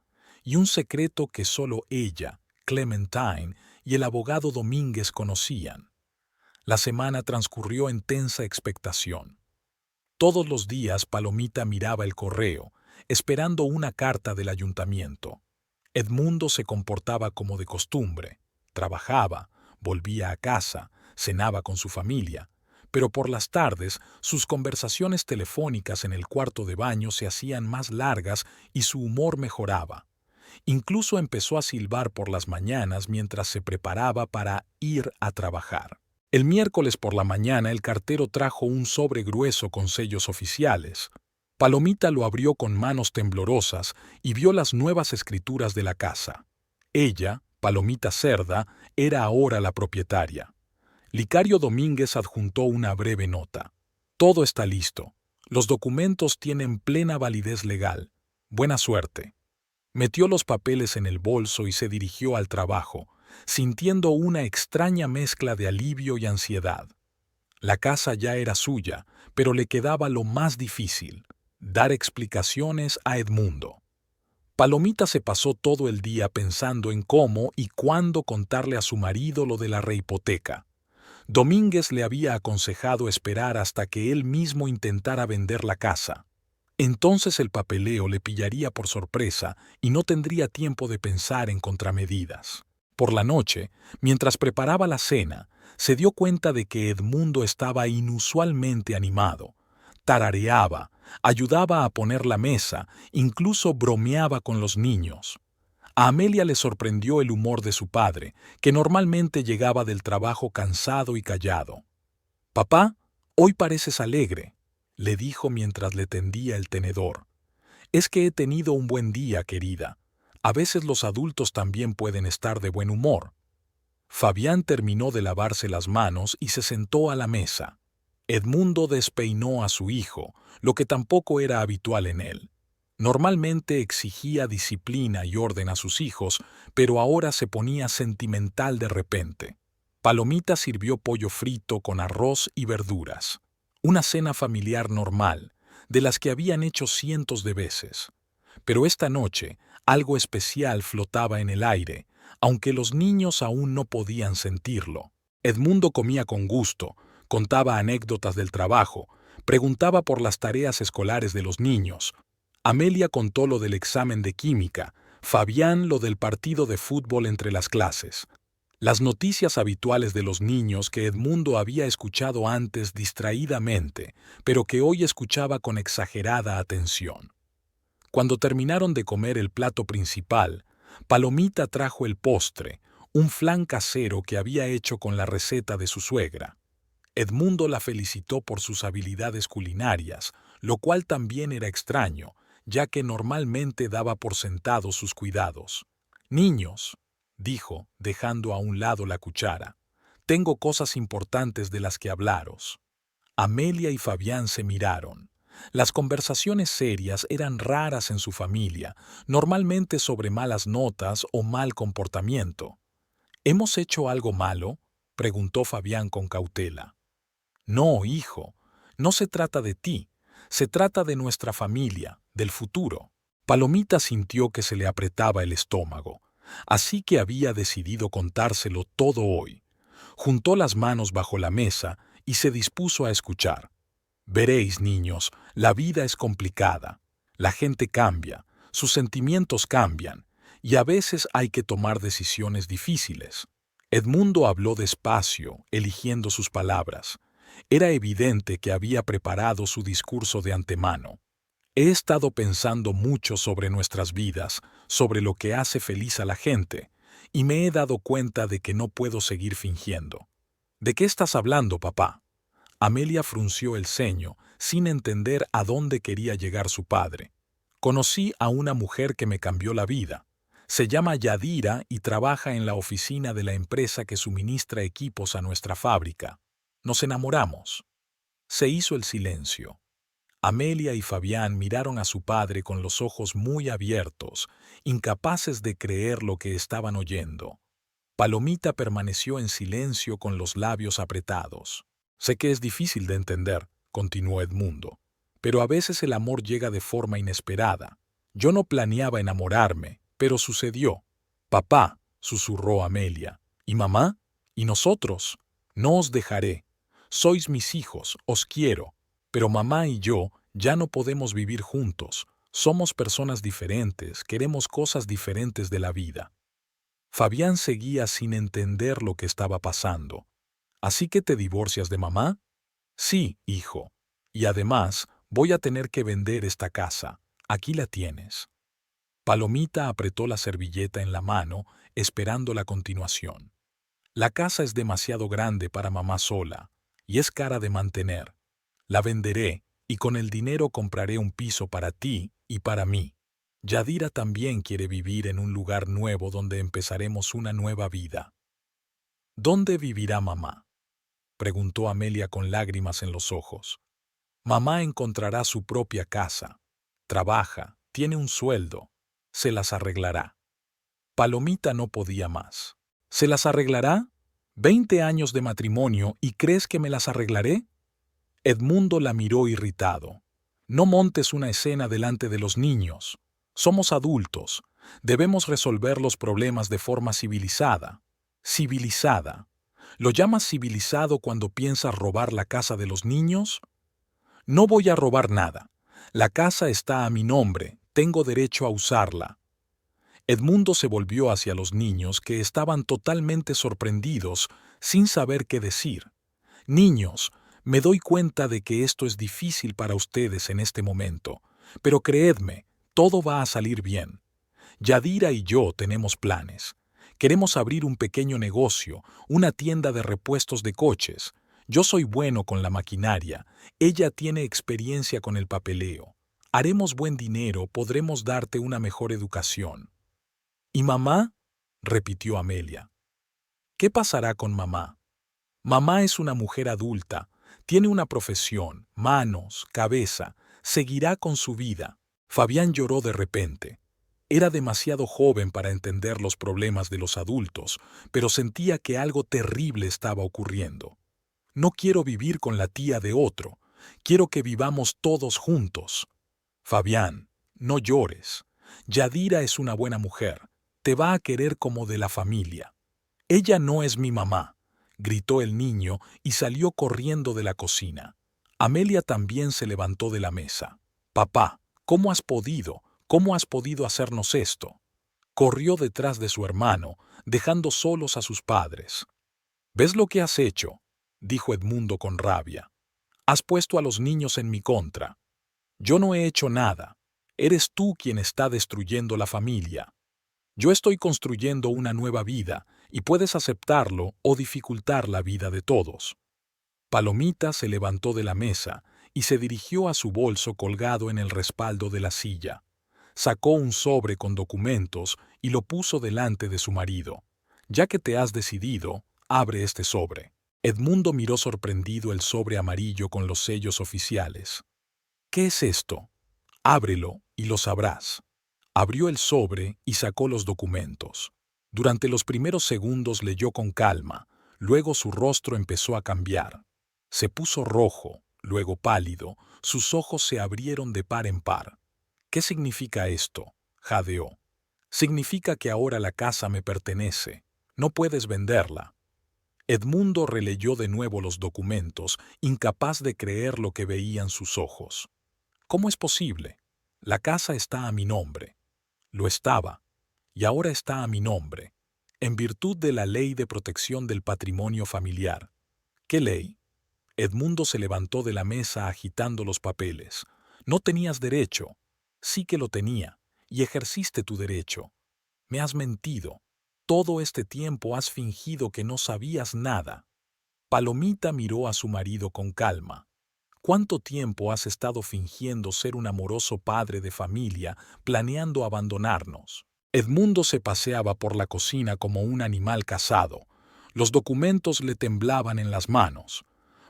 y un secreto que solo ella, Clementine y el abogado Domínguez conocían. La semana transcurrió en tensa expectación. Todos los días Palomita miraba el correo, esperando una carta del ayuntamiento. Edmundo se comportaba como de costumbre, trabajaba, volvía a casa, cenaba con su familia, pero por las tardes sus conversaciones telefónicas en el cuarto de baño se hacían más largas y su humor mejoraba. Incluso empezó a silbar por las mañanas mientras se preparaba para ir a trabajar. El miércoles por la mañana el cartero trajo un sobre grueso con sellos oficiales. Palomita lo abrió con manos temblorosas y vio las nuevas escrituras de la casa. Ella, Palomita Cerda, era ahora la propietaria. Licario Domínguez adjuntó una breve nota. Todo está listo. Los documentos tienen plena validez legal. Buena suerte. Metió los papeles en el bolso y se dirigió al trabajo, sintiendo una extraña mezcla de alivio y ansiedad. La casa ya era suya, pero le quedaba lo más difícil: dar explicaciones a Edmundo. Palomita se pasó todo el día pensando en cómo y cuándo contarle a su marido lo de la rehipoteca. Domínguez le había aconsejado esperar hasta que él mismo intentara vender la casa. Entonces el papeleo le pillaría por sorpresa y no tendría tiempo de pensar en contramedidas. Por la noche, mientras preparaba la cena, se dio cuenta de que Edmundo estaba inusualmente animado. Tarareaba, ayudaba a poner la mesa, incluso bromeaba con los niños. A Amelia le sorprendió el humor de su padre, que normalmente llegaba del trabajo cansado y callado. «Papá, hoy pareces alegre», le dijo mientras le tendía el tenedor. «Es que he tenido un buen día, querida. A veces los adultos también pueden estar de buen humor». Fabián terminó de lavarse las manos y se sentó a la mesa. Edmundo despeinó a su hijo, lo que tampoco era habitual en él. Normalmente exigía disciplina y orden a sus hijos, pero ahora se ponía sentimental de repente. Palomita sirvió pollo frito con arroz y verduras. Una cena familiar normal, de las que habían hecho cientos de veces. Pero esta noche, algo especial flotaba en el aire, aunque los niños aún no podían sentirlo. Edmundo comía con gusto, contaba anécdotas del trabajo, preguntaba por las tareas escolares de los niños. Amelia contó lo del examen de química, Fabián lo del partido de fútbol entre las clases. Las noticias habituales de los niños que Edmundo había escuchado antes distraídamente, pero que hoy escuchaba con exagerada atención. Cuando terminaron de comer el plato principal, Palomita trajo el postre, un flan casero que había hecho con la receta de su suegra. Edmundo la felicitó por sus habilidades culinarias, lo cual también era extraño, ya que normalmente daba por sentado sus cuidados. «Niños», dijo, dejando a un lado la cuchara, «tengo cosas importantes de las que hablaros». Amelia y Fabián se miraron. Las conversaciones serias eran raras en su familia, normalmente sobre malas notas o mal comportamiento. «¿Hemos hecho algo malo?», preguntó Fabián con cautela. «No, hijo, no se trata de ti, se trata de nuestra familia, del futuro». Palomita sintió que se le apretaba el estómago, así que había decidido contárselo todo hoy. Juntó las manos bajo la mesa y se dispuso a escuchar. «Veréis, niños, la vida es complicada. La gente cambia, sus sentimientos cambian, y a veces hay que tomar decisiones difíciles». Edmundo habló despacio, eligiendo sus palabras. Era evidente que había preparado su discurso de antemano. «He estado pensando mucho sobre nuestras vidas, sobre lo que hace feliz a la gente, y me he dado cuenta de que no puedo seguir fingiendo». «¿De qué estás hablando, papá?». Amelia frunció el ceño, sin entender a dónde quería llegar su padre. «Conocí a una mujer que me cambió la vida. Se llama Yadira y trabaja en la oficina de la empresa que suministra equipos a nuestra fábrica. Nos enamoramos». Se hizo el silencio. Amelia y Fabián miraron a su padre con los ojos muy abiertos, incapaces de creer lo que estaban oyendo. Palomita permaneció en silencio con los labios apretados. «Sé que es difícil de entender», continuó Edmundo, «pero a veces el amor llega de forma inesperada. Yo no planeaba enamorarme, pero sucedió». «Papá», susurró Amelia, «¿y mamá? ¿Y nosotros? No os dejaré. Sois mis hijos, os quiero, pero mamá y yo ya no podemos vivir juntos. Somos personas diferentes, queremos cosas diferentes de la vida». Fabián seguía sin entender lo que estaba pasando. «¿Así que te divorcias de mamá?». Sí, hijo. Y además, voy a tener que vender esta casa. Aquí la tienes. Palomita apretó la servilleta en la mano, esperando la continuación. La casa es demasiado grande para mamá sola, y es cara de mantener. La venderé, y con el dinero compraré un piso para ti y para mí. Yadira también quiere vivir en un lugar nuevo donde empezaremos una nueva vida. ¿Dónde vivirá mamá?, preguntó Amelia con lágrimas en los ojos. Mamá encontrará su propia casa. Trabaja, tiene un sueldo. Se las arreglará. Palomita no podía más. ¿Se las arreglará? 20 años de matrimonio y ¿crees que me las arreglaré? Edmundo la miró irritado. No montes una escena delante de los niños. Somos adultos. Debemos resolver los problemas de forma civilizada. Civilizada. ¿Lo llamas civilizado cuando piensas robar la casa de los niños? No voy a robar nada. La casa está a mi nombre. Tengo derecho a usarla. Edmundo se volvió hacia los niños, que estaban totalmente sorprendidos, sin saber qué decir. Niños, me doy cuenta de que esto es difícil para ustedes en este momento, pero creedme, todo va a salir bien. Yadira y yo tenemos planes. Queremos abrir un pequeño negocio, una tienda de repuestos de coches. Yo soy bueno con la maquinaria, ella tiene experiencia con el papeleo. Haremos buen dinero, podremos darte una mejor educación. ¿Y mamá?, repitió Amelia. ¿Qué pasará con mamá? Mamá es una mujer adulta, tiene una profesión, manos, cabeza, seguirá con su vida. Fabián lloró de repente. Era demasiado joven para entender los problemas de los adultos, pero sentía que algo terrible estaba ocurriendo. No quiero vivir con la tía de otro, quiero que vivamos todos juntos. Fabián, no llores. Yadira es una buena mujer, te va a querer como de la familia. Ella no es mi mamá, gritó el niño y salió corriendo de la cocina. Amelia también se levantó de la mesa. Papá, ¿cómo has podido? ¿Cómo has podido hacernos esto? Corrió detrás de su hermano, dejando solos a sus padres. ¿Ves lo que has hecho?, dijo Edmundo con rabia. Has puesto a los niños en mi contra. Yo no he hecho nada. Eres tú quien está destruyendo la familia. Yo estoy construyendo una nueva vida, y puedes aceptarlo o dificultar la vida de todos. Palomita se levantó de la mesa y se dirigió a su bolso colgado en el respaldo de la silla. Sacó un sobre con documentos y lo puso delante de su marido. Ya que te has decidido, abre este sobre. Edmundo miró sorprendido el sobre amarillo con los sellos oficiales. ¿Qué es esto? Ábrelo y lo sabrás. Abrió el sobre y sacó los documentos. Durante los primeros segundos leyó con calma, luego su rostro empezó a cambiar. Se puso rojo, luego pálido, sus ojos se abrieron de par en par. ¿Qué significa esto?, jadeó. Significa que ahora la casa me pertenece. No puedes venderla. Edmundo releyó de nuevo los documentos, incapaz de creer lo que veían sus ojos. ¿Cómo es posible? La casa está a mi nombre. Lo estaba, y ahora está a mi nombre, en virtud de la Ley de Protección del Patrimonio Familiar. ¿Qué ley? Edmundo se levantó de la mesa agitando los papeles. No tenías derecho. Sí que lo tenía, y ejerciste tu derecho. Me has mentido. Todo este tiempo has fingido que no sabías nada. Palomita miró a su marido con calma. ¿Cuánto tiempo has estado fingiendo ser un amoroso padre de familia, planeando abandonarnos? Edmundo se paseaba por la cocina como un animal cazado. Los documentos le temblaban en las manos.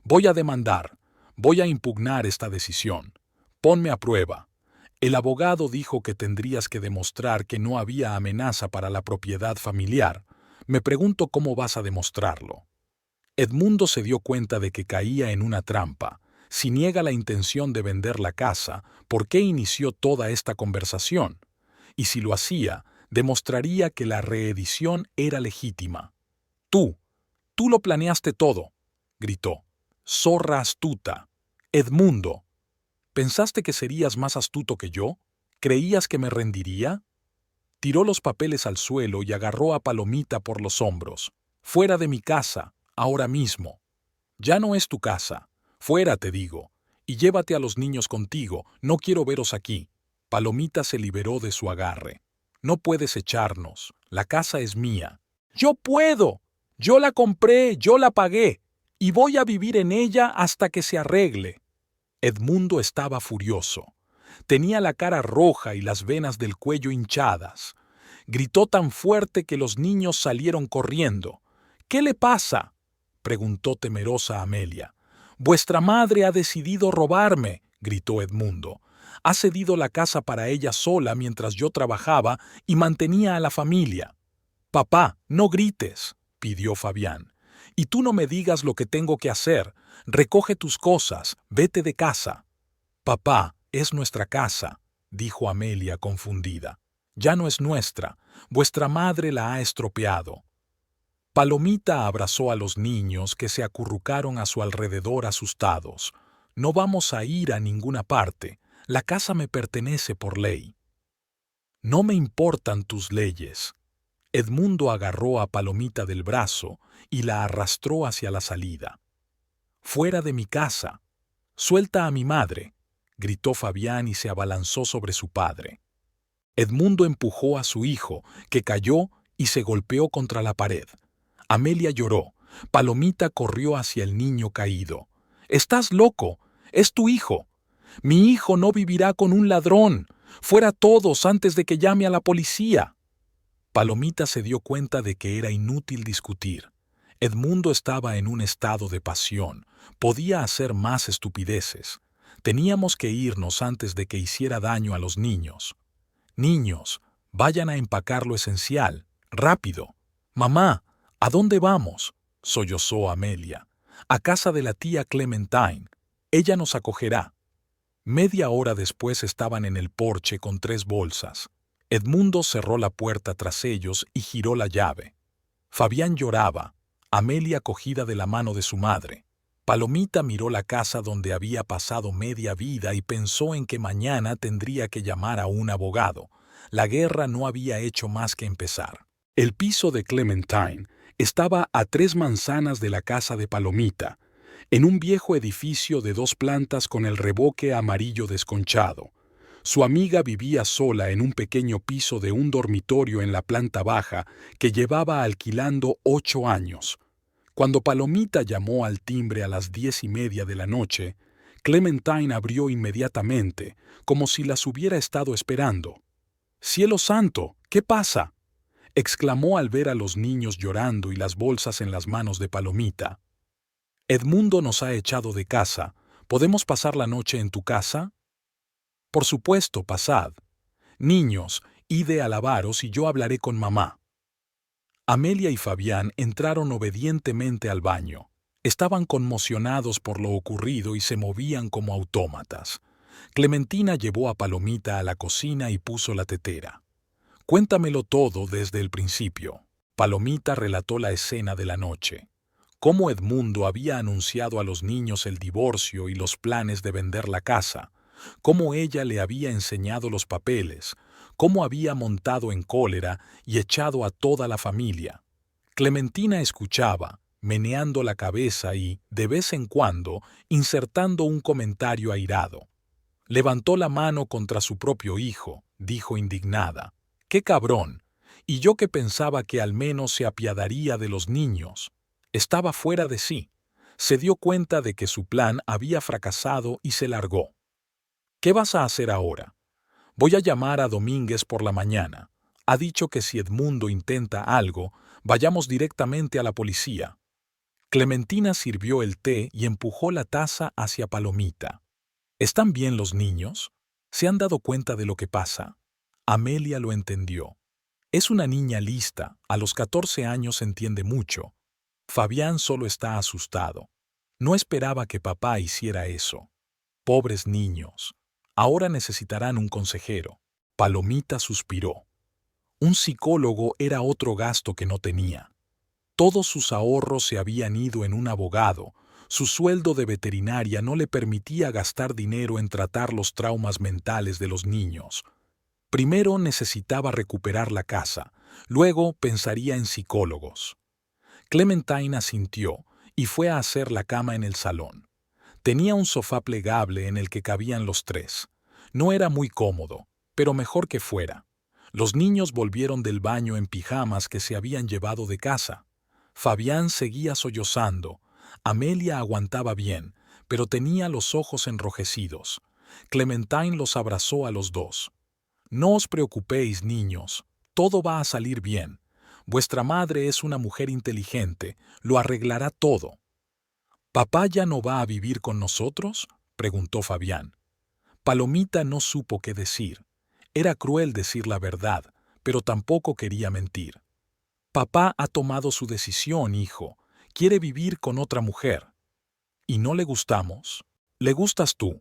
Voy a demandar. Voy a impugnar esta decisión. Ponme a prueba. El abogado dijo que tendrías que demostrar que no había amenaza para la propiedad familiar. Me pregunto cómo vas a demostrarlo. Edmundo se dio cuenta de que caía en una trampa. Si niega la intención de vender la casa, ¿por qué inició toda esta conversación? Y si lo hacía, demostraría que la reedición era legítima. Tú lo planeaste todo, gritó. Zorra astuta. Edmundo, ¿pensaste que serías más astuto que yo? ¿Creías que me rendiría? Tiró los papeles al suelo y agarró a Palomita por los hombros. Fuera de mi casa, ahora mismo. Ya no es tu casa. Fuera, te digo, y llévate a los niños contigo, no quiero veros aquí. Palomita se liberó de su agarre. No puedes echarnos, la casa es mía. Yo puedo, yo la compré, yo la pagué, y voy a vivir en ella hasta que se arregle. Edmundo estaba furioso. Tenía la cara roja y las venas del cuello hinchadas. Gritó tan fuerte que los niños salieron corriendo. ¿Qué le pasa?, preguntó temerosa Amelia. Vuestra madre ha decidido robarme, gritó Edmundo. Ha cedido la casa para ella sola mientras yo trabajaba y mantenía a la familia. Papá, no grites, pidió Fabián. Y tú no me digas lo que tengo que hacer. Recoge tus cosas, vete de casa. Papá, es nuestra casa, dijo Amelia confundida. Ya no es nuestra, vuestra madre la ha estropeado. Palomita abrazó a los niños que se acurrucaron a su alrededor asustados. No vamos a ir a ninguna parte, la casa me pertenece por ley. No me importan tus leyes. Edmundo agarró a Palomita del brazo y la arrastró hacia la salida. Fuera de mi casa. Suelta a mi madre, gritó Fabián y se abalanzó sobre su padre. Edmundo empujó a su hijo, que cayó y se golpeó contra la pared. Amelia lloró. Palomita corrió hacia el niño caído. «¡Estás loco! ¡Es tu hijo! Mi hijo no vivirá con un ladrón. Fuera todos antes de que llame a la policía». Palomita se dio cuenta de que era inútil discutir. Edmundo estaba en un estado de pasión. Podía hacer más estupideces. Teníamos que irnos antes de que hiciera daño a los niños. Niños, vayan a empacar lo esencial. ¡Rápido! Mamá, ¿a dónde vamos?, sollozó Amelia. A casa de la tía Clementine. Ella nos acogerá. Media hora después estaban en el porche con 3 bolsas. Edmundo cerró la puerta tras ellos y giró la llave. Fabián lloraba, Amelia cogida de la mano de su madre. Palomita miró la casa donde había pasado media vida y pensó en que mañana tendría que llamar a un abogado. La guerra no había hecho más que empezar. El piso de Clementine estaba a 3 manzanas de la casa de Palomita, en un viejo edificio de 2 plantas con el revoque amarillo desconchado. Su amiga vivía sola en un pequeño piso de un dormitorio en la planta baja que llevaba alquilando 8 años. Cuando Palomita llamó al timbre a las 10:30 de la noche, Clementine abrió inmediatamente, como si las hubiera estado esperando. «¡Cielo santo! ¿Qué pasa?», exclamó al ver a los niños llorando y las bolsas en las manos de Palomita. «Edmundo nos ha echado de casa. ¿Podemos pasar la noche en tu casa?». «Por supuesto, pasad. Niños, id a lavaros y yo hablaré con mamá». Amelia y Fabián entraron obedientemente al baño. Estaban conmocionados por lo ocurrido y se movían como autómatas. Clementina llevó a Palomita a la cocina y puso la tetera. «Cuéntamelo todo desde el principio». Palomita relató la escena de la noche. Cómo Edmundo había anunciado a los niños el divorcio y los planes de vender la casa. Cómo ella le había enseñado los papeles. Cómo había montado en cólera y echado a toda la familia. Clementina escuchaba, meneando la cabeza y, de vez en cuando, insertando un comentario airado. Levantó la mano contra su propio hijo, dijo indignada. ¡Qué cabrón! Y yo que pensaba que al menos se apiadaría de los niños. Estaba fuera de sí. Se dio cuenta de que su plan había fracasado y se largó. «¿Qué vas a hacer ahora?». «Voy a llamar a Domínguez por la mañana. Ha dicho que si Edmundo intenta algo, vayamos directamente a la policía». Clementina sirvió el té y empujó la taza hacia Palomita. «¿Están bien los niños? ¿Se han dado cuenta de lo que pasa?». Amelia lo entendió. Es una niña lista, a los 14 años entiende mucho. Fabián solo está asustado. No esperaba que papá hiciera eso. Pobres niños. Ahora necesitarán un consejero. Palomita suspiró. Un psicólogo era otro gasto que no tenía. Todos sus ahorros se habían ido en un abogado. Su sueldo de veterinaria no le permitía gastar dinero en tratar los traumas mentales de los niños. Primero necesitaba recuperar la casa, luego pensaría en psicólogos. Clementine asintió y fue a hacer la cama en el salón. Tenía un sofá plegable en el que cabían los tres. No era muy cómodo, pero mejor que fuera. Los niños volvieron del baño en pijamas que se habían llevado de casa. Fabián seguía sollozando. Amelia aguantaba bien, pero tenía los ojos enrojecidos. Clementine los abrazó a los dos. No os preocupéis, niños, todo va a salir bien. Vuestra madre es una mujer inteligente, lo arreglará todo. ¿Papá ya no va a vivir con nosotros?, preguntó Fabián. Palomita no supo qué decir. Era cruel decir la verdad, pero tampoco quería mentir. Papá ha tomado su decisión, hijo. Quiere vivir con otra mujer. ¿Y no le gustamos? Le gustas tú.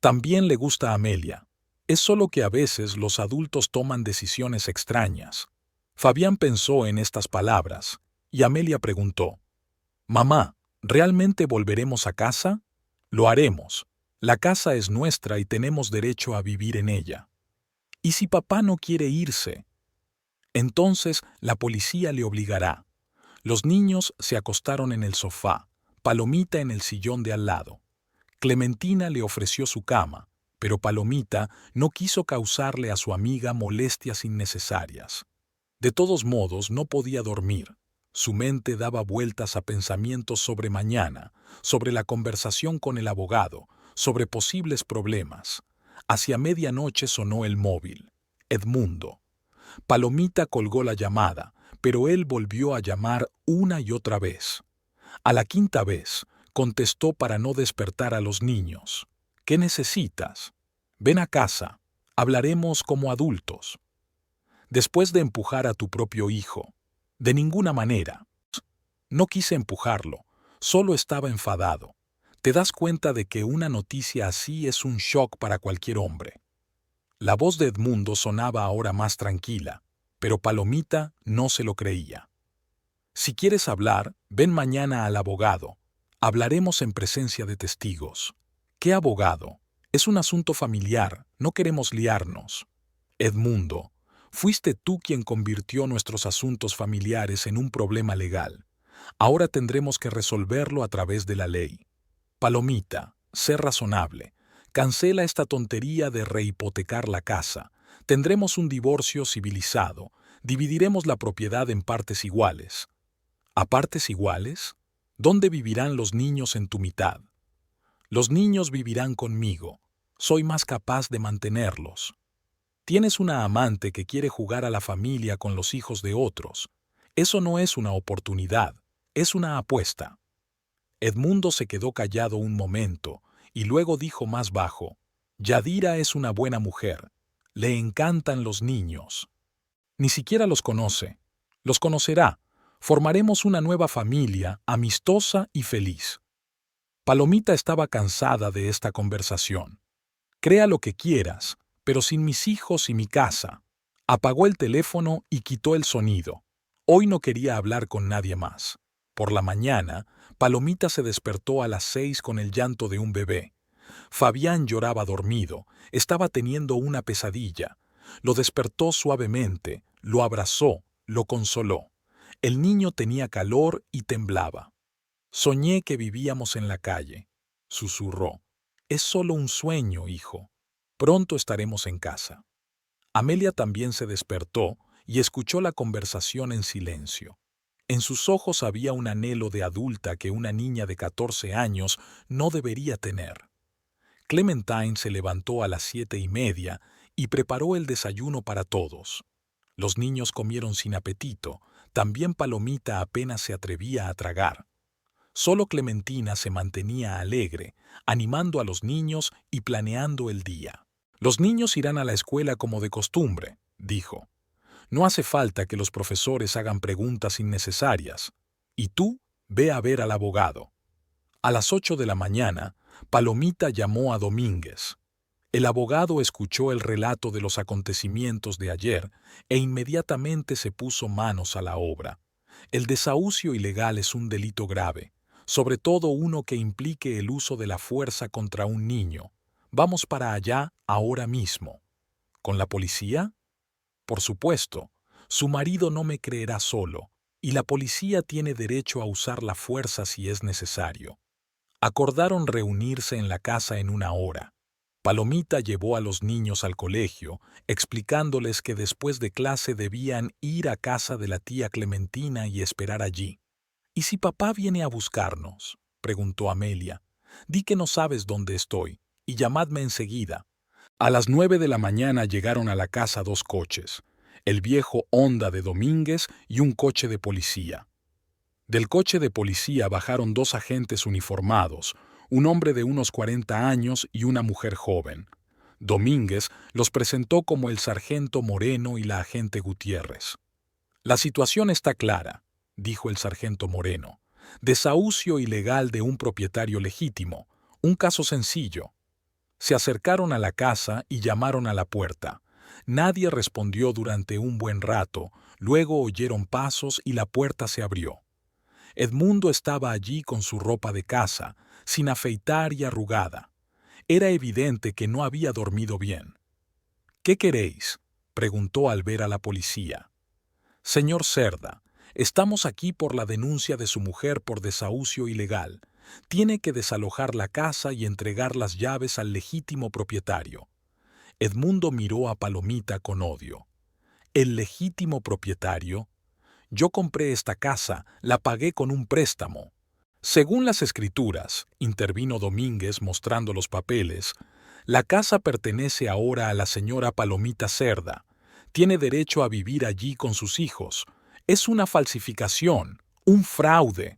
También le gusta a Amelia. Es solo que a veces los adultos toman decisiones extrañas. Fabián pensó en estas palabras, y Amelia preguntó: «Mamá, ¿realmente volveremos a casa?» «Lo haremos. La casa es nuestra y tenemos derecho a vivir en ella». «¿Y si papá no quiere irse?» «Entonces la policía le obligará». Los niños se acostaron en el sofá, Palomita en el sillón de al lado. Clementina le ofreció su cama, pero Palomita no quiso causarle a su amiga molestias innecesarias. De todos modos, no podía dormir. Su mente daba vueltas a pensamientos sobre mañana, sobre la conversación con el abogado, sobre posibles problemas. Hacia medianoche sonó el móvil. Edmundo. Palomita colgó la llamada, pero él volvió a llamar una y otra vez. A la quinta vez, contestó para no despertar a los niños. «¿Qué necesitas? Ven a casa. Hablaremos como adultos». Después de empujar a tu propio hijo. De ninguna manera. No quise empujarlo, solo estaba enfadado. Te das cuenta de que una noticia así es un shock para cualquier hombre. La voz de Edmundo sonaba ahora más tranquila, pero Palomita no se lo creía. Si quieres hablar, ven mañana al abogado. Hablaremos en presencia de testigos. ¿Qué abogado? Es un asunto familiar, no queremos liarnos. Edmundo, fuiste tú quien convirtió nuestros asuntos familiares en un problema legal. Ahora tendremos que resolverlo a través de la ley. Palomita, sé razonable. Cancela esta tontería de rehipotecar la casa. Tendremos un divorcio civilizado. Dividiremos la propiedad en partes iguales. ¿A partes iguales? ¿Dónde vivirán los niños en tu mitad? Los niños vivirán conmigo. Soy más capaz de mantenerlos. Tienes una amante que quiere jugar a la familia con los hijos de otros. Eso no es una oportunidad, es una apuesta. Edmundo se quedó callado un momento y luego dijo más bajo: Yadira es una buena mujer. Le encantan los niños. Ni siquiera los conoce. Los conocerá. Formaremos una nueva familia, amistosa y feliz. Palomita estaba cansada de esta conversación. Crea lo que quieras, pero sin mis hijos y mi casa. Apagó el teléfono y quitó el sonido. Hoy no quería hablar con nadie más. Por la mañana, Palomita se despertó a las 6 con el llanto de un bebé. Fabián lloraba dormido, estaba teniendo una pesadilla. Lo despertó suavemente, lo abrazó, lo consoló. El niño tenía calor y temblaba. Soñé que vivíamos en la calle, susurró. Es solo un sueño, hijo. Pronto estaremos en casa. Amelia también se despertó y escuchó la conversación en silencio. En sus ojos había un anhelo de adulta que una niña de 14 años no debería tener. Clementine se levantó a las 7:30 y preparó el desayuno para todos. Los niños comieron sin apetito, también Palomita apenas se atrevía a tragar. Solo Clementina se mantenía alegre, animando a los niños y planeando el día. Los niños irán a la escuela como de costumbre, dijo. No hace falta que los profesores hagan preguntas innecesarias. Y tú, ve a ver al abogado. A las 8 de la mañana, Palomita llamó a Domínguez. El abogado escuchó el relato de los acontecimientos de ayer e inmediatamente se puso manos a la obra. El desahucio ilegal es un delito grave, sobre todo uno que implique el uso de la fuerza contra un niño. Vamos para allá ahora mismo. ¿Con la policía? Por supuesto. Su marido no me creerá solo, y la policía tiene derecho a usar la fuerza si es necesario. Acordaron reunirse en la casa en una hora. Palomita llevó a los niños al colegio, explicándoles que después de clase debían ir a casa de la tía Clementina y esperar allí. «¿Y si papá viene a buscarnos?», preguntó Amelia. «Di que no sabes dónde estoy, y llamadme enseguida». A las 9 de la mañana llegaron a la casa 2 coches, el viejo Honda de Domínguez y un coche de policía. Del coche de policía bajaron 2 agentes uniformados, un hombre de unos 40 años y una mujer joven. Domínguez los presentó como el sargento Moreno y la agente Gutiérrez. «La situación está clara», dijo el sargento Moreno. «Desahucio ilegal de un propietario legítimo, un caso sencillo». Se acercaron a la casa y llamaron a la puerta. Nadie respondió durante un buen rato, luego oyeron pasos y la puerta se abrió. Edmundo estaba allí con su ropa de casa, sin afeitar y arrugada. Era evidente que no había dormido bien. «¿Qué queréis?», preguntó al ver a la policía. «Señor Cerda, estamos aquí por la denuncia de su mujer por desahucio ilegal. Tiene que desalojar la casa y entregar las llaves al legítimo propietario». Edmundo miró a Palomita con odio. «¿El legítimo propietario? Yo compré esta casa, la pagué con un préstamo». «Según las escrituras», intervino Domínguez mostrando los papeles, «la casa pertenece ahora a la señora Palomita Cerda. Tiene derecho a vivir allí con sus hijos. Es una falsificación, un fraude.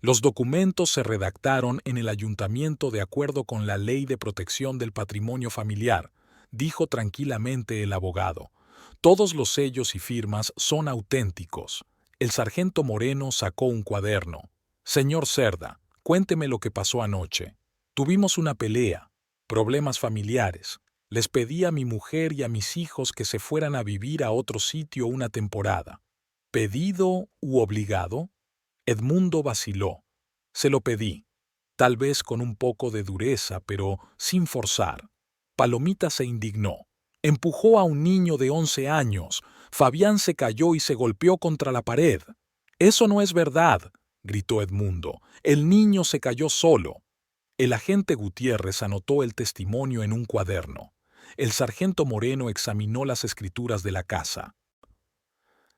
Los documentos se redactaron en el ayuntamiento de acuerdo con la Ley de Protección del Patrimonio Familiar», dijo tranquilamente el abogado. «Todos los sellos y firmas son auténticos». El sargento Moreno sacó un cuaderno. «Señor Cerda, cuénteme lo que pasó anoche». «Tuvimos una pelea, problemas familiares. Les pedí a mi mujer y a mis hijos que se fueran a vivir a otro sitio una temporada». «¿Pedido u obligado?». Edmundo vaciló. «Se lo pedí, tal vez con un poco de dureza, pero sin forzar». Palomita se indignó. «Empujó a un niño de 11 años. Fabián se cayó y se golpeó contra la pared». «Eso no es verdad», gritó Edmundo. «El niño se cayó solo». El agente Gutiérrez anotó el testimonio en un cuaderno. El sargento Moreno examinó las escrituras de la casa.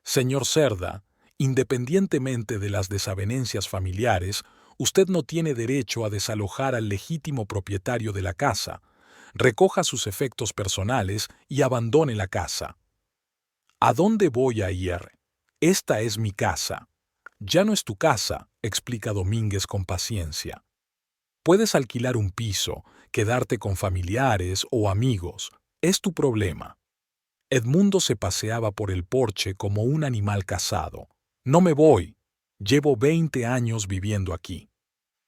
«Señor Cerda, independientemente de las desavenencias familiares, usted no tiene derecho a desalojar al legítimo propietario de la casa. Recoja sus efectos personales y abandone la casa». «¿A dónde voy a ir? Esta es mi casa». «Ya no es tu casa», explica Domínguez con paciencia. «Puedes alquilar un piso, quedarte con familiares o amigos. Es tu problema». Edmundo se paseaba por el porche como un animal cazado. «No me voy. Llevo 20 años viviendo aquí».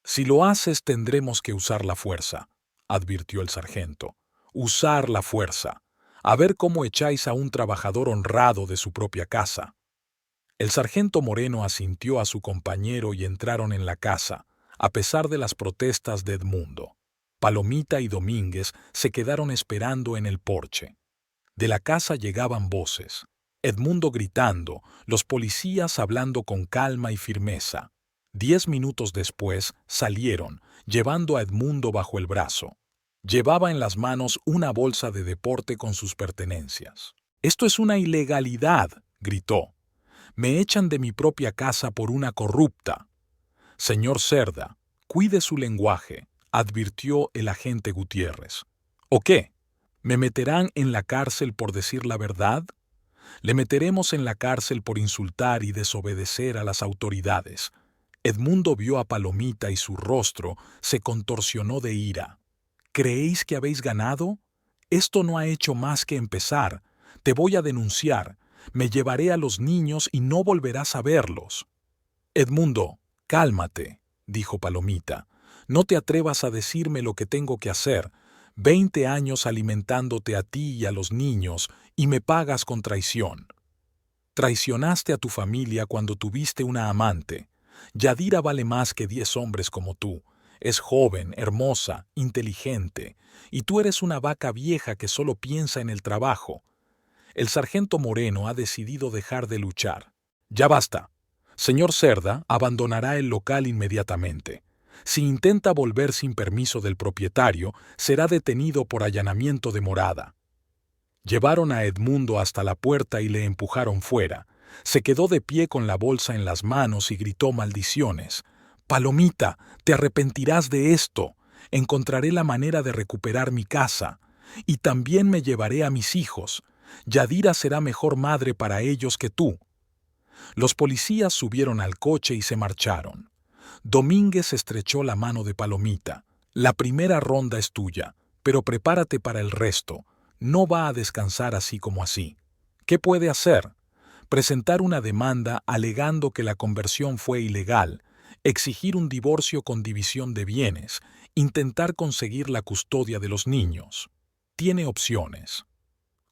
«Si lo haces tendremos que usar la fuerza», advirtió el sargento. «Usar la fuerza. A ver cómo echáis a un trabajador honrado de su propia casa». El sargento Moreno asintió a su compañero y entraron en la casa, a pesar de las protestas de Edmundo. Palomita y Domínguez se quedaron esperando en el porche. De la casa llegaban voces. Edmundo gritando, los policías hablando con calma y firmeza. 10 minutos después salieron, llevando a Edmundo bajo el brazo. Llevaba en las manos una bolsa de deporte con sus pertenencias. «Esto es una ilegalidad», gritó. «Me echan de mi propia casa por una corrupta». «Señor Cerda, cuide su lenguaje», advirtió el agente Gutiérrez. «¿O qué? ¿Me meterán en la cárcel por decir la verdad?». «Le meteremos en la cárcel por insultar y desobedecer a las autoridades». Edmundo vio a Palomita y su rostro se contorsionó de ira. «¿Creéis que habéis ganado? Esto no ha hecho más que empezar. Te voy a denunciar. Me llevaré a los niños y no volverás a verlos». «Edmundo, cálmate», dijo Palomita. «No te atrevas a decirme lo que tengo que hacer. 20 años alimentándote a ti y a los niños y me pagas con traición. Traicionaste a tu familia cuando tuviste una amante. Yadira vale más que 10 hombres como tú. Es joven, hermosa, inteligente, y tú eres una vaca vieja que solo piensa en el trabajo. El sargento Moreno ha decidido dejar de luchar. Ya basta. Señor Cerda abandonará el local inmediatamente. Si intenta volver sin permiso del propietario, será detenido por allanamiento de morada. Llevaron a Edmundo hasta la puerta y le empujaron fuera. Se quedó de pie con la bolsa en las manos y gritó maldiciones. «Palomita, te arrepentirás de esto. Encontraré la manera de recuperar mi casa. Y también me llevaré a mis hijos. Yadira será mejor madre para ellos que tú». Los policías subieron al coche y se marcharon. Domínguez estrechó la mano de Palomita. «La primera ronda es tuya, pero prepárate para el resto. No va a descansar así como así». ¿Qué puede hacer? Presentar una demanda alegando que la conversión fue ilegal, exigir un divorcio con división de bienes, intentar conseguir la custodia de los niños. Tiene opciones.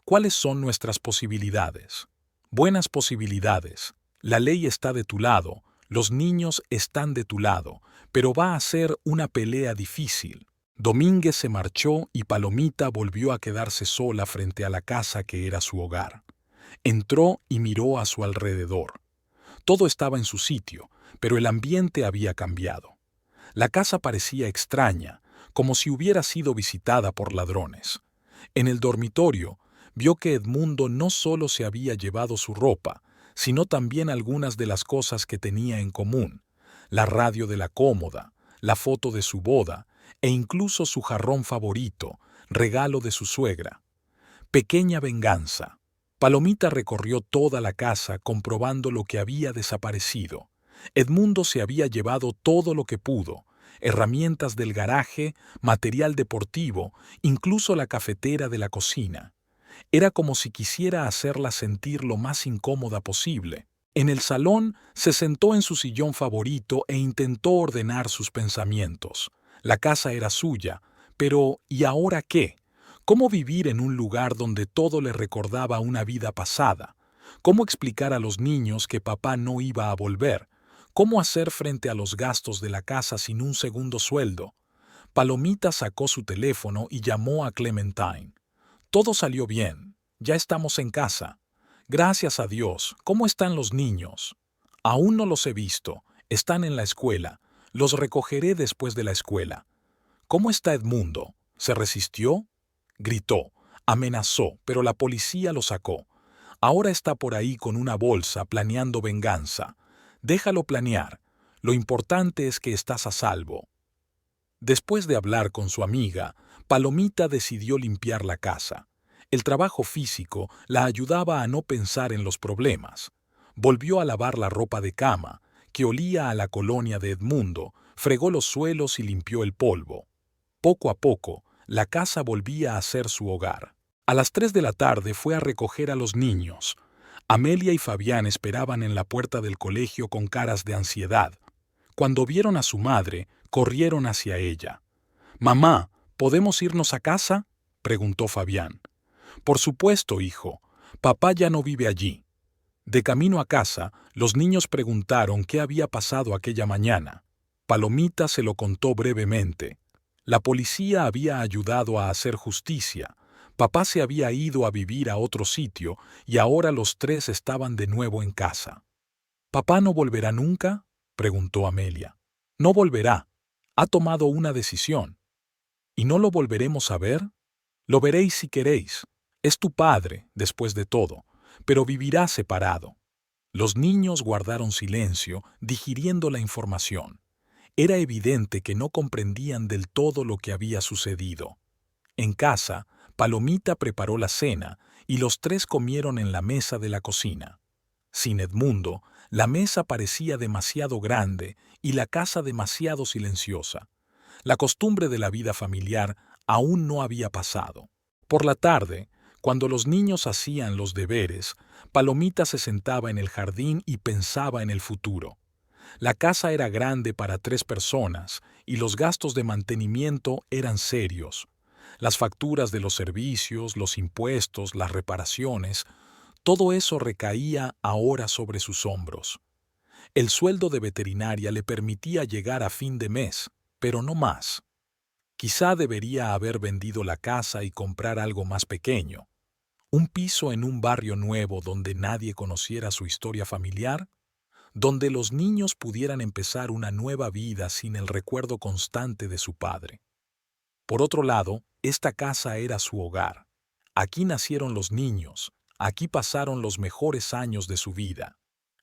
¿Cuáles son nuestras posibilidades? Buenas posibilidades. La ley está de tu lado, los niños están de tu lado, pero va a ser una pelea difícil. Domínguez se marchó y Palomita volvió a quedarse sola frente a la casa que era su hogar. Entró y miró a su alrededor. Todo estaba en su sitio, pero el ambiente había cambiado. La casa parecía extraña, como si hubiera sido visitada por ladrones. En el dormitorio, vio que Edmundo no solo se había llevado su ropa, sino también algunas de las cosas que tenía en común: la radio de la cómoda, la foto de su boda e incluso su jarrón favorito, regalo de su suegra. Pequeña venganza. Palomita recorrió toda la casa comprobando lo que había desaparecido. Edmundo se había llevado todo lo que pudo: herramientas del garaje, material deportivo, incluso la cafetera de la cocina. Era como si quisiera hacerla sentir lo más incómoda posible. En el salón se sentó en su sillón favorito e intentó ordenar sus pensamientos. La casa era suya, pero ¿y ahora qué? ¿Cómo vivir en un lugar donde todo le recordaba una vida pasada? ¿Cómo explicar a los niños que papá no iba a volver? ¿Cómo hacer frente a los gastos de la casa sin un segundo sueldo? Palomita sacó su teléfono y llamó a Clementine. «Todo salió bien. Ya estamos en casa. Gracias a Dios. ¿Cómo están los niños?» «Aún no los he visto. Están en la escuela. Los recogeré después de la escuela». «¿Cómo está Edmundo? ¿Se resistió?» Gritó, amenazó, pero la policía lo sacó. Ahora está por ahí con una bolsa planeando venganza. Déjalo planear. Lo importante es que estás a salvo. Después de hablar con su amiga, Palomita decidió limpiar la casa. El trabajo físico la ayudaba a no pensar en los problemas. Volvió a lavar la ropa de cama, que olía a la colonia de Edmundo, fregó los suelos y limpió el polvo. Poco a poco, la casa volvía a ser su hogar. A las 3 de la tarde fue a recoger a los niños. Amelia y Fabián esperaban en la puerta del colegio con caras de ansiedad. Cuando vieron a su madre, corrieron hacia ella. «Mamá, ¿podemos irnos a casa?», preguntó Fabián. «Por supuesto, hijo. Papá ya no vive allí». De camino a casa, los niños preguntaron qué había pasado aquella mañana. Palomita se lo contó brevemente. La policía había ayudado a hacer justicia. Papá se había ido a vivir a otro sitio y ahora los tres estaban de nuevo en casa. «¿Papá no volverá nunca?», preguntó Amelia. «No volverá. Ha tomado una decisión». «¿Y no lo volveremos a ver?». «Lo veréis si queréis. Es tu padre, después de todo, pero vivirá separado». Los niños guardaron silencio, digiriendo la información. Era evidente que no comprendían del todo lo que había sucedido. En casa, Palomita preparó la cena y los tres comieron en la mesa de la cocina. Sin Edmundo, la mesa parecía demasiado grande y la casa demasiado silenciosa. La costumbre de la vida familiar aún no había pasado. Por la tarde, cuando los niños hacían los deberes, Palomita se sentaba en el jardín y pensaba en el futuro. La casa era grande para 3 personas y los gastos de mantenimiento eran serios. Las facturas de los servicios, los impuestos, las reparaciones, todo eso recaía ahora sobre sus hombros. El sueldo de veterinaria le permitía llegar a fin de mes, pero no más. Quizá debería haber vendido la casa y comprar algo más pequeño. Un piso en un barrio nuevo donde nadie conociera su historia familiar. donde los niños pudieran empezar una nueva vida sin el recuerdo constante de su padre. Por otro lado, esta casa era su hogar. Aquí nacieron los niños, aquí pasaron los mejores años de su vida.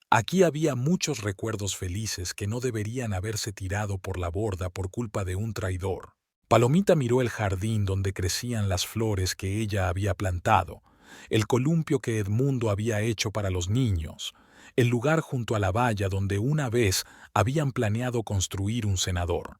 Aquí había muchos recuerdos felices que no deberían haberse tirado por la borda por culpa de un traidor. Palomita miró el jardín donde crecían las flores que ella había plantado, el columpio que Edmundo había hecho para los niños, el lugar junto a la valla donde una vez habían planeado construir un cenador.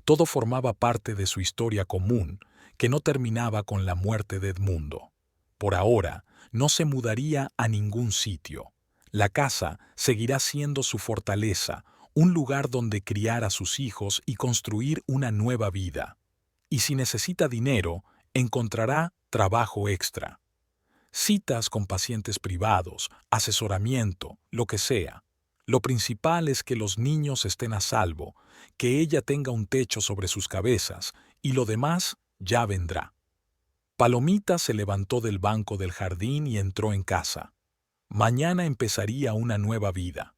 Todo formaba parte de su historia común, que no terminaba con la muerte de Edmundo. Por ahora, no se mudaría a ningún sitio. La casa seguirá siendo su fortaleza, un lugar donde criar a sus hijos y construir una nueva vida. Y si necesita dinero, encontrará trabajo extra. Citas con pacientes privados, asesoramiento, lo que sea. Lo principal es que los niños estén a salvo, que ella tenga un techo sobre sus cabezas, y lo demás ya vendrá. Palomita se levantó del banco del jardín y entró en casa. Mañana empezaría una nueva vida.